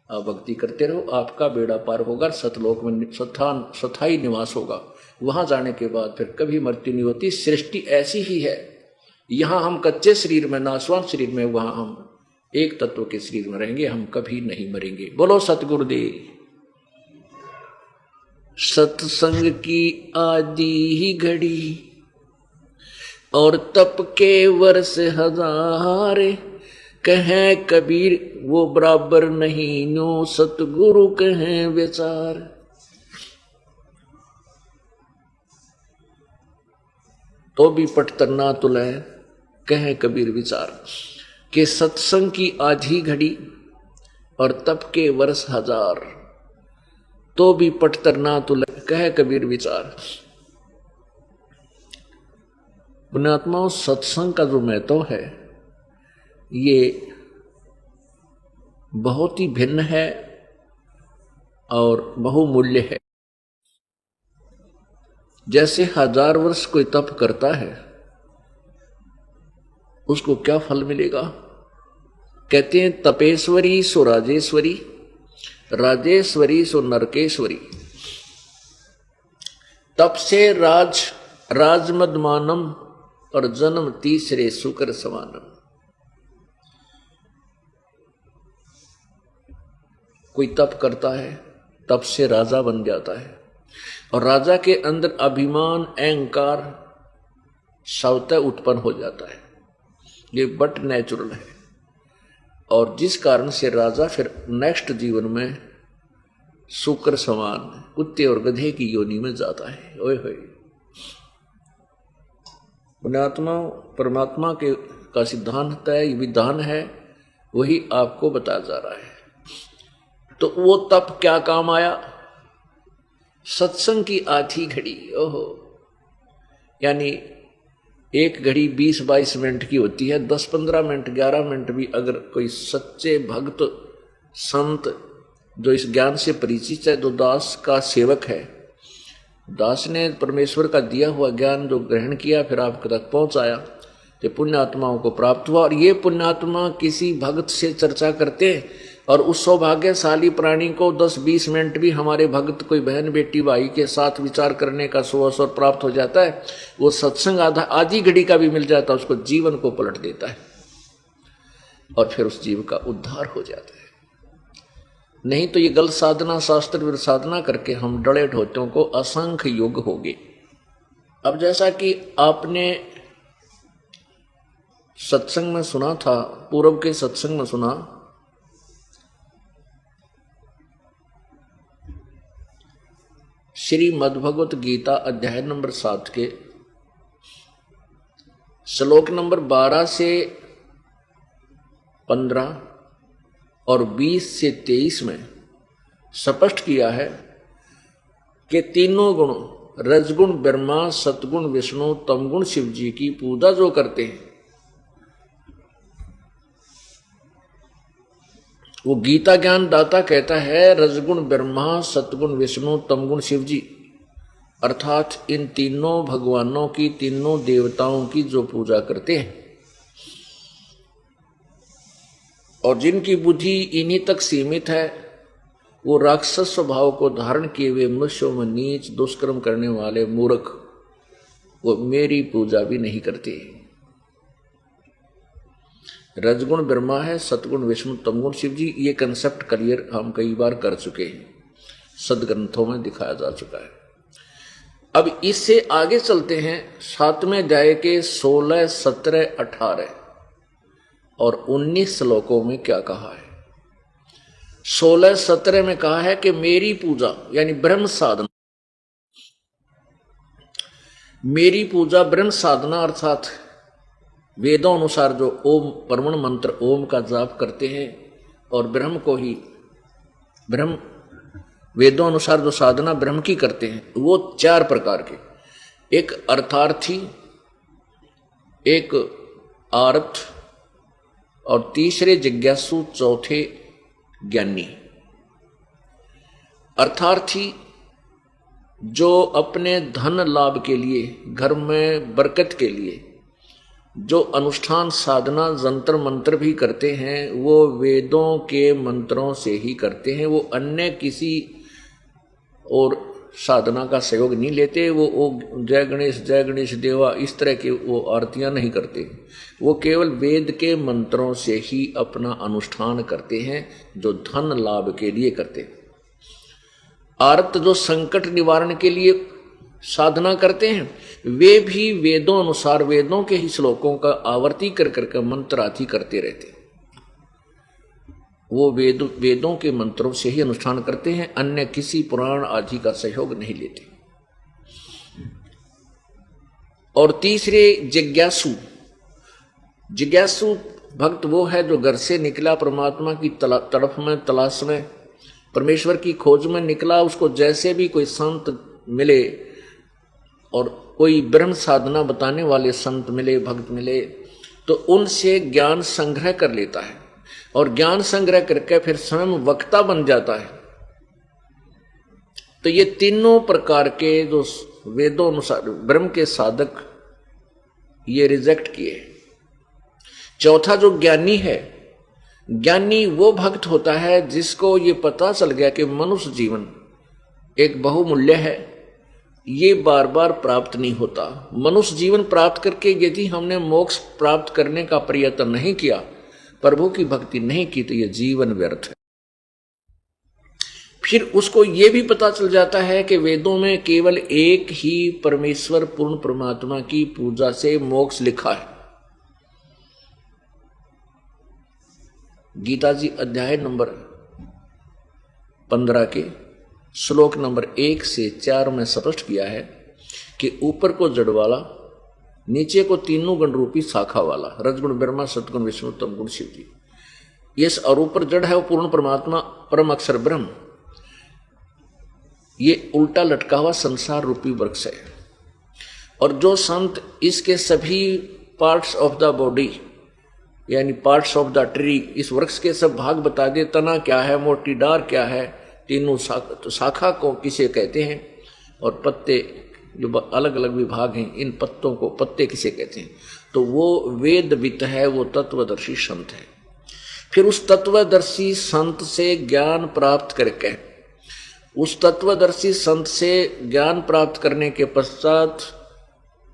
आप भक्ति करते रहो, आपका बेड़ा पार होगा, सतलोक में स्थायी निवास होगा। वहां जाने के बाद फिर कभी मृत्यु नहीं होती। सृष्टि ऐसी ही है, यहां हम कच्चे शरीर में, नासवान शरीर में, वहां हम एक तत्व के शरीर में रहेंगे, हम कभी नहीं मरेंगे। बोलो सतगुरुदेव। सत्संग की आदि ही घड़ी और तप के वर्ष हजार, कहें कबीर वो बराबर नहीं, नो सतगुरु कहें विचार। तो भी पट तरना तुलै, कहें कबीर विचार। के सत्संग की आधी घड़ी और तप के वर्ष हजार, तो भी पट तरना तुलै, कहे कबीर विचार। पुण्यात्माओं, सत्संग का जो महत्व है ये बहुत ही भिन्न है और बहुमूल्य है। जैसे 1000 वर्ष कोई तप करता है, उसको क्या फल मिलेगा? कहते हैं तपेश्वरी सो राजेश्वरी, राजेश्वरी सो नरकेश्वरी। तप से राजमदमानम और जन्म तीसरे सुकर समानम। कोई तप करता है, तप से राजा बन जाता है, और राजा के अंदर अभिमान अहंकार स्वतः उत्पन्न हो जाता है। ये बट नेचुरल है, और जिस कारण से राजा फिर नेक्स्ट जीवन में शुक्र समान कुत्ते और गधे की योनि में जाता है। ओए होए, पुण्यात्मा परमात्मा के का सिद्धांत है, विधान है, वही आपको बताया जा रहा है। तो वो तप क्या काम आया? सत्संग की आधी घड़ी। ओहो, यानी एक घड़ी 20-22 मिनट की होती है, 10-15 मिनट 11 मिनट भी अगर कोई सच्चे भक्त संत जो इस ज्ञान से परिचित है, जो दास का सेवक है, दास ने परमेश्वर का दिया हुआ ज्ञान जो ग्रहण किया फिर आप तक पहुंचाया, तो पुण्यात्माओं को प्राप्त हुआ। और ये पुण्यात्मा किसी भक्त से चर्चा करते, और उस सौभाग्यशाली प्राणी को 10-20 मिनट भी हमारे भक्त कोई बहन बेटी भाई के साथ विचार करने का अवसर प्राप्त हो जाता है। वो सत्संग आधी घड़ी का भी मिल जाता है, उसको जीवन को पलट देता है, और फिर उस जीव का उद्धार हो जाता है। नहीं तो ये गलत साधना, शास्त्र विरुद्ध साधना करके हम डड़े ढोतों को असंख्य युग हो गए। अब जैसा कि आपने सत्संग में सुना था, पूर्व के सत्संग में सुना, श्री मद्भगवत गीता अध्याय नंबर 7 के श्लोक नंबर 12 से 15 और 20 से 23 में स्पष्ट किया है कि तीनों गुण, रजगुण ब्रह्मा, सतगुण विष्णु, तमगुण शिव जी की पूजा जो करते हैं, वो गीता ज्ञान दाता कहता है रजगुण ब्रह्मा, सतगुण विष्णु, तमगुण शिव जी, अर्थात इन तीनों भगवानों की, तीनों देवताओं की जो पूजा करते हैं, और जिनकी बुद्धि इन्हीं तक सीमित है, वो राक्षस स्वभाव को धारण किए हुए मनुष्यों में नीच दुष्कर्म करने वाले मूर्ख, वो मेरी पूजा भी नहीं करते। रजगुण ब्रह्मा है, सतगुण विष्णु, तमगुण शिव जी। ये कंसेप्ट क्लियर हम कई बार कर चुके हैं, सदग्रंथों में दिखाया जा चुका है। अब इससे आगे चलते हैं 7वें अध्याय के 16, 17, 18 और 19 श्लोकों में क्या कहा है। 16, 17 में कहा है कि मेरी पूजा यानी ब्रह्म साधना, मेरी पूजा ब्रह्म साधना अर्थात वेदों अनुसार जो ओम परमण मंत्र ओम का जाप करते हैं और ब्रह्म को ही ब्रह्म वेदों अनुसार जो साधना ब्रह्म की करते हैं, वो 4 प्रकार के, एक अर्थार्थी, एक आर्थ और तीसरे जिज्ञासु, चौथे ज्ञानी। अर्थार्थी जो अपने धन लाभ के लिए, घर में बरकत के लिए जो अनुष्ठान साधना जंतर मंत्र भी करते हैं, वो वेदों के मंत्रों से ही करते हैं। वो अन्य किसी और साधना का सहयोग नहीं लेते। वो जय गणेश देवा इस तरह की वो आरतियां नहीं करते। वो केवल वेद के मंत्रों से ही अपना अनुष्ठान करते हैं, जो धन लाभ के लिए करते हैं। आर्त जो संकट निवारण के लिए साधना करते हैं, वे भी वेदों अनुसार वेदों के ही श्लोकों का आवर्ती कर करके मंत्र आदि करते रहते हैं। वो वेदों के मंत्रों से ही अनुष्ठान करते हैं, अन्य किसी पुराण आदि का सहयोग नहीं लेते। और तीसरे जिज्ञासु, जिज्ञासु भक्त वो है जो घर से निकला परमात्मा की तड़प में, तलाश में, परमेश्वर की खोज में निकला। उसको जैसे भी कोई संत मिले और कोई ब्रह्म साधना बताने वाले संत मिले, भक्त मिले, तो उनसे ज्ञान संग्रह कर लेता है और ज्ञान संग्रह करके फिर स्वयं वक्ता बन जाता है। तो ये तीनों प्रकार के जो वेदों अनुसार ब्रह्म के साधक ये रिजेक्ट किए। चौथा जो ज्ञानी है, ज्ञानी वो भक्त होता है जिसको ये पता चल गया कि मनुष्य जीवन एक बहुमूल्य है, ये बार बार प्राप्त नहीं होता। मनुष्य जीवन प्राप्त करके यदि हमने मोक्ष प्राप्त करने का प्रयत्न नहीं किया, प्रभु की भक्ति नहीं की, तो यह जीवन व्यर्थ है। फिर उसको यह भी पता चल जाता है कि वेदों में केवल एक ही परमेश्वर पूर्ण परमात्मा की पूजा से मोक्ष लिखा है। गीता जी अध्याय नंबर 15 के श्लोक नंबर 1 से 4 में स्पष्ट किया है कि ऊपर को जड़ वाला, नीचे को तीनों गण रूपी शाखा वाला, रजगुण ब्रह्मा, सतगुण विष्णु, तमगुण शिव जी। ये और ऊपर जड़ है वो पूर्ण परमात्मा परम अक्षर ब्रह्म। ये उल्टा लटका हुआ संसार रूपी वृक्ष है। और जो संत इसके सभी पार्ट्स ऑफ द बॉडी यानी पार्ट्स ऑफ द ट्री, इस वृक्ष के सब भाग बता दे, तना क्या है, मोटी डार क्या है, तीनों शाखा को किसे कहते हैं और पत्ते जो अलग अलग विभाग हैं, इन पत्तों को पत्ते किसे कहते हैं, तो वो वेदवित है, वो तत्वदर्शी संत है। फिर उस तत्वदर्शी संत से ज्ञान प्राप्त करके, उस तत्वदर्शी संत से ज्ञान प्राप्त करने के पश्चात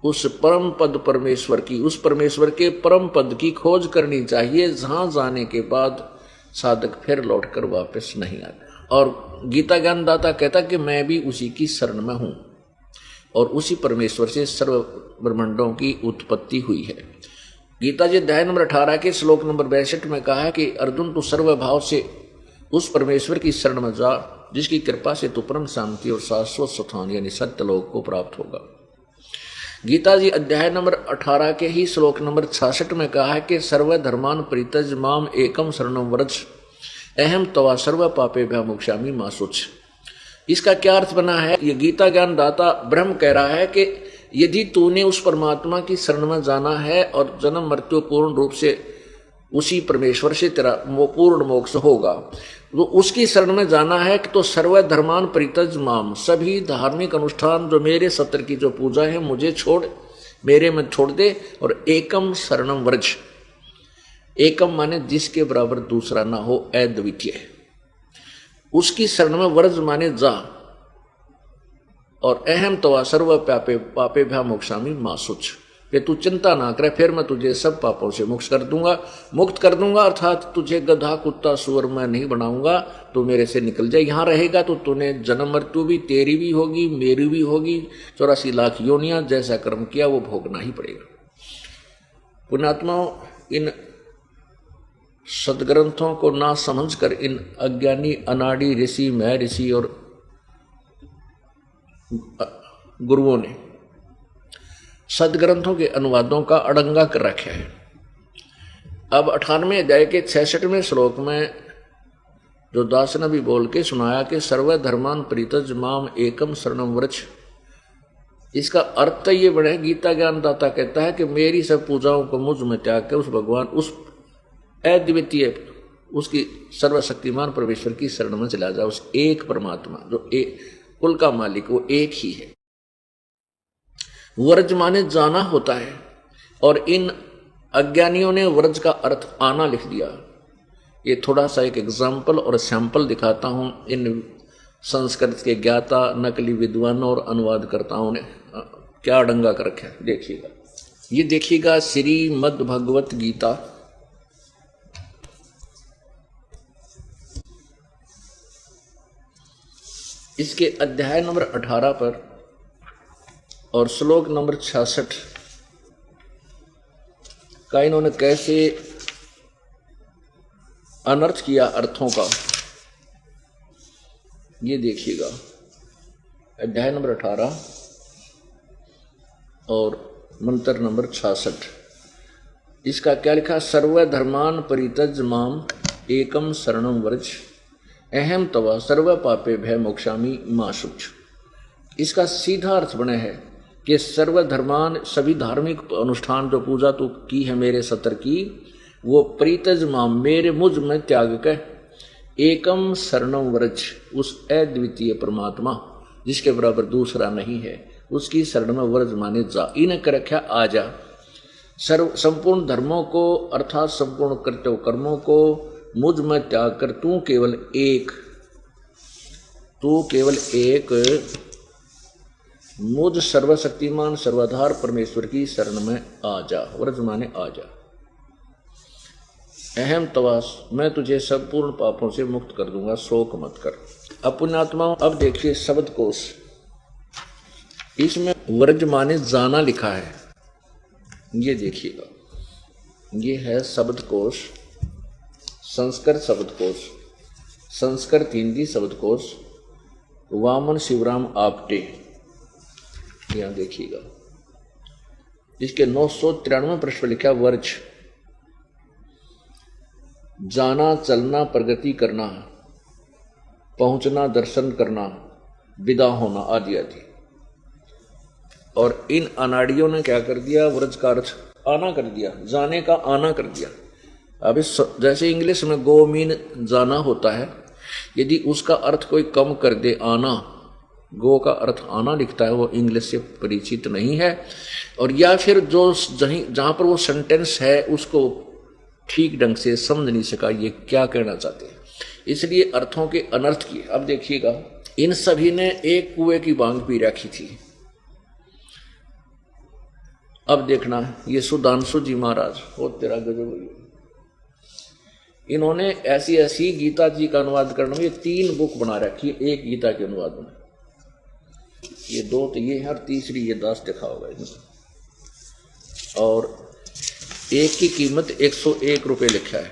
उस परम पद परमेश्वर की, उस परमेश्वर के परम पद की खोज करनी चाहिए, जहां जाने के बाद साधक फिर लौटकर वापस नहीं आता। और गीता ज्ञान दाता कहता कि मैं भी उसी की शरण में हूं और उसी परमेश्वर से सर्व ब्रह्मांडों की उत्पत्ति हुई है। गीता जी अध्याय नंबर 18 के श्लोक नंबर 62 में कहा है कि अर्जुन तू सर्वभाव से उस परमेश्वर की शरण में जा, जिसकी कृपा से तू परम शांति और शाश्वत स्थान यानी सत्यलोक को प्राप्त होगा। गीता जी अध्याय नंबर 18 के ही श्लोक नंबर 66 में कहा है कि सर्वधर्मान परित्यज माम एकम शरणम व्रज अहम तवा सर्व पापे भ्य मोक्षामि मा शुच। इसका क्या अर्थ बना है? ये गीता ज्ञान दाता ब्रह्म कह रहा है कि यदि तूने उस परमात्मा की शरण में जाना है और जन्म मृत्यु पूर्ण रूप से उसी परमेश्वर से तेरा पूर्ण मोक्ष होगा, तो उसकी शरण में जाना है कि तो सर्वधर्मान परित्यज माम, सभी धार्मिक अनुष्ठान जो मेरे सत्र की जो पूजा है मुझे छोड़, मेरे में छोड़ दे और एकम शरणम व्रज। एकम माने जिसके बराबर दूसरा ना हो, अद्वितीय। उसकी शरण में व्रज माने जा, और अहम तवा सर्व पापे पापे भ्या मोक्षामी मासुच, कि तू चिंता ना करे, फिर मैं तुझे सब पापों से मुक्त कर दूंगा, अर्थात तुझे गधा कुत्ता सुअर मैं नहीं बनाऊंगा, तू मेरे से निकल जाए। यहाँ रहेगा तो तूने जन्म मृत्यु भी तेरी भी होगी, मेरी भी होगी, 84 लाख योनियां, जैसा कर्म किया वो भोगना ही पड़ेगा। पुण्यात्माओं, इन सदग्रंथों को ना समझकर इन अज्ञानी अनाड़ी ऋषि, महर्षि और गुरुओं ने सदग्रंथों के अनुवादों का अड़ंगा कर रखा है। अब 98वें अध्याय के 66वें श्लोक में जो दास ने भी बोल के सुनाया कि सर्वधर्मान परित्यज माम एकम शरणम व्रज, इसका अर्थ तो ये बने, गीता ज्ञान दाता कहता है कि मेरी सब पूजाओं को मुझ में त्याग कर उस भगवान, उस अद्वितीय, उसकी सर्वशक्तिमान परमेश्वर की शरण में चला जाओ। उस एक परमात्मा जो एक कुल का मालिक, वो एक ही है। व्रज माने जाना होता है, और इन अज्ञानियों ने व्रज का अर्थ आना लिख दिया। ये थोड़ा सा एक एग्जाम्पल और सैंपल दिखाता हूं इन संस्कृत के ज्ञाता, नकली विद्वानों और अनुवादकर्ताओं ने क्या अड़ंगा कर रखा है, देखिएगा। ये देखिएगा श्रीमद् भगवत गीता, इसके अध्याय नंबर 18 पर और श्लोक नंबर 66 का इन्होंने कैसे अनर्थ किया अर्थों का, ये देखिएगा। अध्याय नंबर 18 और मंत्र नंबर 66, इसका क्या लिखा? सर्वधर्मान परित्यज माम एकम शरणम व्रज अहम तवा सर्व पापे भय मोक्षामी मां शुच। इसका सीधा अर्थ बने है कि सर्वधर्मान, सभी धार्मिक अनुष्ठान जो पूजा तू की है मेरे सतर की, वो परित्यज माम, मेरे मुझ में त्याग कर, एकम शरणम व्रज, उस अद्वितीय परमात्मा जिसके बराबर दूसरा नहीं है, उसकी शरण में व्रज माने जा। इन्हें कर रखा आ जा। संपूर्ण धर्मों को अर्थात संपूर्ण कर्तव्य कर्मों को मुझ में त्याग कर तू केवल एक मुझ सर्वशक्तिमान सर्वाधार परमेश्वर की शरण में आ जा। व्रज माने आ जा। अहम तवास, मैं तुझे संपूर्ण पापों से मुक्त कर दूंगा, शोक मत कर। अब पुण्यात्माओं, अब देखिए शब्द कोश, इसमें व्रज माने जाना लिखा है, ये देखिएगा। ये है शब्दकोश, संस्कृत शब्दकोश, संस्कृत हिंदी शब्दकोश, वामन शिवराम आपटे, यहां देखिएगा। इसके 993 पृष्ठ पर लिखा वर्ज, जाना, चलना, प्रगति करना, पहुंचना, दर्शन करना, विदा होना आदि आदि। और इन अनाड़ियों ने क्या कर दिया? व्रज का अर्थ आना कर दिया, जाने का आना कर दिया। अब इस जैसे इंग्लिश में गो मीन जाना होता है, यदि उसका अर्थ कोई कम कर दे, आना, गो का अर्थ आना लिखता है, वो इंग्लिश से परिचित नहीं है, और या फिर जो जहां पर वो सेंटेंस है उसको ठीक ढंग से समझ नहीं सका ये क्या कहना चाहते हैं, इसलिए अर्थों के अनर्थ किए। अब देखिएगा, इन सभी ने एक कुएं की बांग पी रखी थी। अब देखना, ये सुधांशु जी महाराज, वो तेरा गजब, इन्होंने ऐसी ऐसी गीता जी का अनुवाद करने में 3 बुक बना रखी है एक गीता के अनुवाद में। ये 2 तो ये है, और तीसरी ये 10 लिखा होगा इनमें, और एक की कीमत 101 रुपये लिखा है।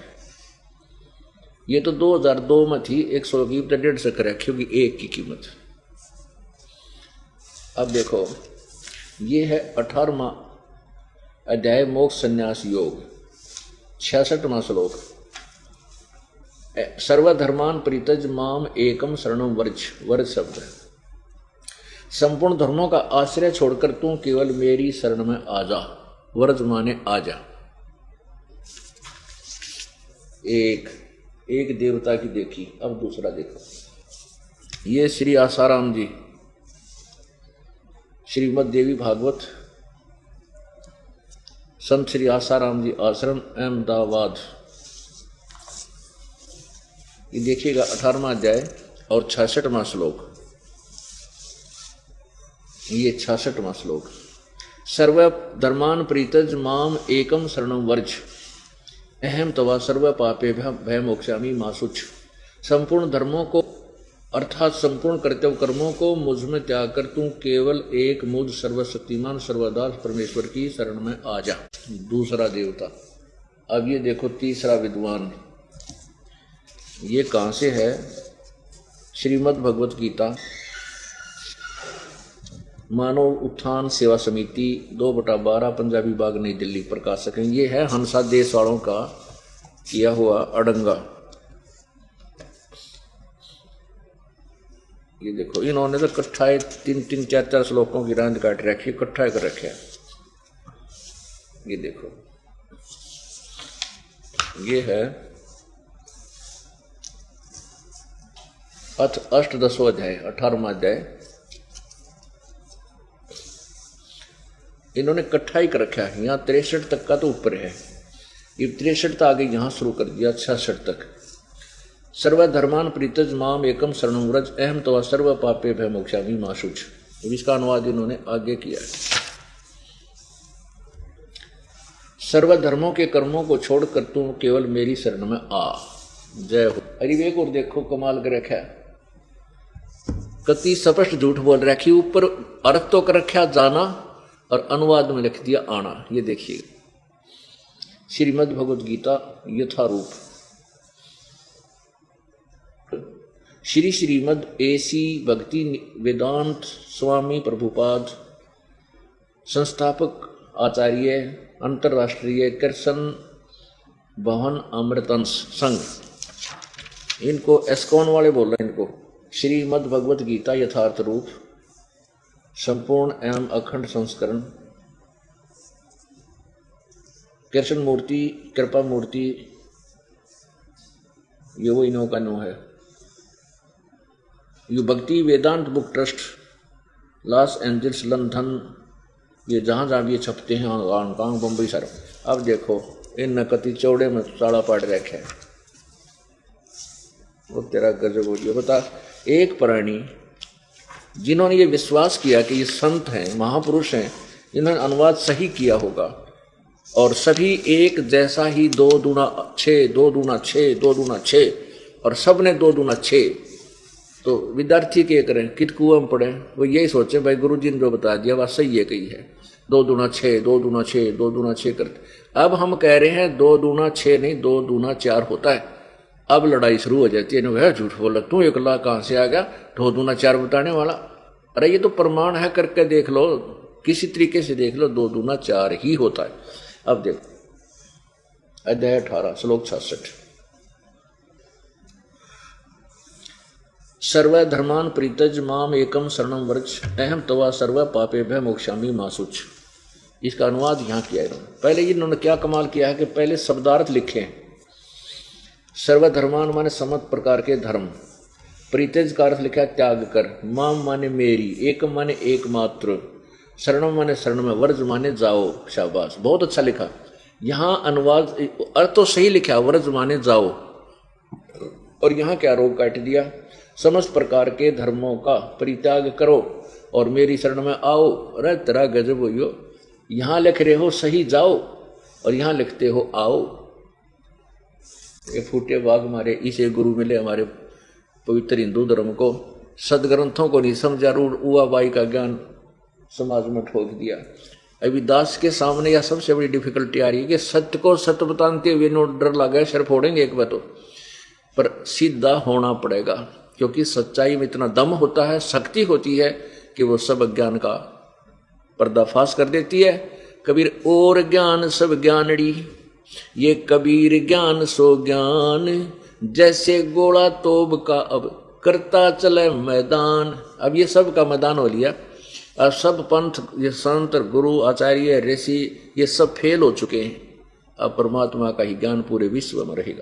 ये तो 2002 में थी, 100 की 150 कर रखी होगी एक की कीमत। अब देखो, ये है 18वां अध्याय मोक्ष संन्यास योग, 66वां श्लोक, सर्वधर्मान परित्यज माम एकम शरणम वर्ज। वर्ज शब्द है, संपूर्ण धर्मों का आश्रय छोड़कर तू केवल मेरी शरण में आ जा। वर्ज माने आ जा। एक देवता की देखी। अब दूसरा देखो, ये श्री आसाराम जी, श्रीमद देवी भागवत, संत श्री आसाराम जी आश्रम, अहमदाबाद, ये देखिएगा 18वां अध्याय और 66वां श्लोक, ये 66वां श्लोक। सर्व धर्मान प्रीतज माम एकम शरणम वर्ज अहम तवा सर्व पापे भय मोक्षामि मासुच। संपूर्ण धर्मों को अर्थात संपूर्ण कर्तव्य कर्मों को मुझ में त्याग कर तू केवल एक मुझ सर्वशक्तिमान सर्वदास परमेश्वर की शरण में आ जा। दूसरा देवता। अब ये देखो तीसरा विद्वान, ये कहाँ से है? श्रीमद् भगवत गीता मानव उत्थान सेवा समिति 2/12 पंजाबी बाग नई दिल्ली प्रकाशक है। ये है हंसा देश वालों का किया हुआ अड़ंगा। ये देखो इन्होंने तो इकट्ठा 3-3, 4-4 श्लोकों की रांद काट रखी, इकट्ठा कर रखे। ये देखो ये है अष्टदशो अध्याय 18वां अध्याय। इन्होंने इकट्ठा ही कर रखा है। यहाँ 63 तक का तो ऊपर है, ये 63 तक आगे यहाँ शुरू कर दिया 66 तक। सर्वधर्मान प्रीतज माम एकम शरणं व्रज अहम तवा सर्व पापे भय मोक्षामि मा शुच। इसका अनुवाद इन्होंने आगे किया है। सर्वधर्मों के कर्मों को छोड़कर तू केवल मेरी शरण में आ। जय हो। अरे एक और देखो कमाल कर रखा है, कति स्पष्ट झूठ बोल रखी। ऊपर अर्थ तो कर रखा जाना और अनुवाद में लिख दिया आना। ये देखिए श्रीमद् भगवत गीता यथारूप श्रीमद् एसी भक्ति वेदांत स्वामी प्रभुपाद संस्थापक आचार्य अंतर्राष्ट्रीय कृष्ण भवन अमृतंस संघ, इनको एस्कॉन वाले बोल रहे हैं। इनको श्रीमद् भगवत गीता यथार्थ रूप संपूर्ण एवं अखंड संस्करण कृष्ण मूर्ति कृपा मूर्ति, ये वो इन्हों का नो है। ये Bhakti Vedanta book trust Los Angeles London, ये जहाँ जहाँ भी ये छपते हैं हांगकांग बम्बई सर। अब देखो इन नकती चौड़े में साड़ा पाट रखे। वो तेरा गजब हो गया। बता, एक प्राणी जिन्होंने ये विश्वास किया कि ये संत हैं महापुरुष हैं, जिन्होंने अनुवाद सही किया होगा और सभी एक जैसा ही 2 दूना 6 2 दूना 6 2 दूना 6 और सब ने 2 दूना 6, तो विद्यार्थी क्या करें? कित कुआं में पढ़े? वो यही सोचे भाई गुरु जी ने जो बता दिया वह सही है कही है। 2 दूना 6 2 दूना 6 2 दूना 6 करते। अब हम कह रहे हैं 2 दूना 6 नहीं 2 दूना 4 होता है। अब लड़ाई शुरू हो जाती है। वह झूठ बोला, तू 1 लाख कहाँ से आ गया 2 दूना 4 बताने वाला? अरे ये तो प्रमाण है, करके देख लो, किसी तरीके से देख लो, 2 दूना 4 ही होता है। अब देखो अध्याय 18 श्लोक 66। सर्व धर्मान प्रीतज माम एकम शरणम व्रज अहम तवा सर्व पापे भय मोक्षामि मा शुच। इसका अनुवाद यहाँ किया इन्होंने। पहले इन्होंने क्या कमाल किया है कि पहले शब्दार्थ लिखे हैं। सर्वधर्मान माने समस्त प्रकार के धर्म, प्रीतज का अर्थ लिखा त्याग कर, माम माने मेरी, एकम माने एकमात्र, शरणम माने शरण में, वर्ज माने जाओ। शाबाश, बहुत अच्छा लिखा। यहाँ अनुवाद अर्थ तो सही लिखा, वर्ज माने जाओ, और यहाँ क्या रोग काट दिया? समस्त प्रकार के धर्मों का परित्याग करो और मेरी शरण में आओ। अरे तेरा गजब हो। यहाँ लिख रहे हो सही जाओ और यहाँ लिखते हो आओ। ये फूटे बाग हमारे इसे गुरु मिले हमारे पवित्र हिंदू धर्म को, सदग्रंथों को नहीं समझा, उआ बाई का ज्ञान समाज में ठोक दिया। अभी दास के सामने यह सबसे बड़ी डिफिकल्टी आ रही है कि सत्य को सत्य बताते हुए नो डर लगा सिर फोड़ेंगे एक बार तो, पर सीधा होना पड़ेगा, क्योंकि सच्चाई में इतना दम होता है, शक्ति होती है कि वो सब ज्ञान का पर्दाफाश कर देती है। कबीर और ज्ञान सब ज्ञानड़ी, ये कबीर ज्ञान सो ज्ञान, जैसे गोला तोब का अब करता चले मैदान। अब ये सब का मैदान हो लिया। अब सब पंथ, ये संत गुरु आचार्य ऋषि ये सब फेल हो चुके हैं। अब परमात्मा का ही ज्ञान पूरे विश्व में रहेगा।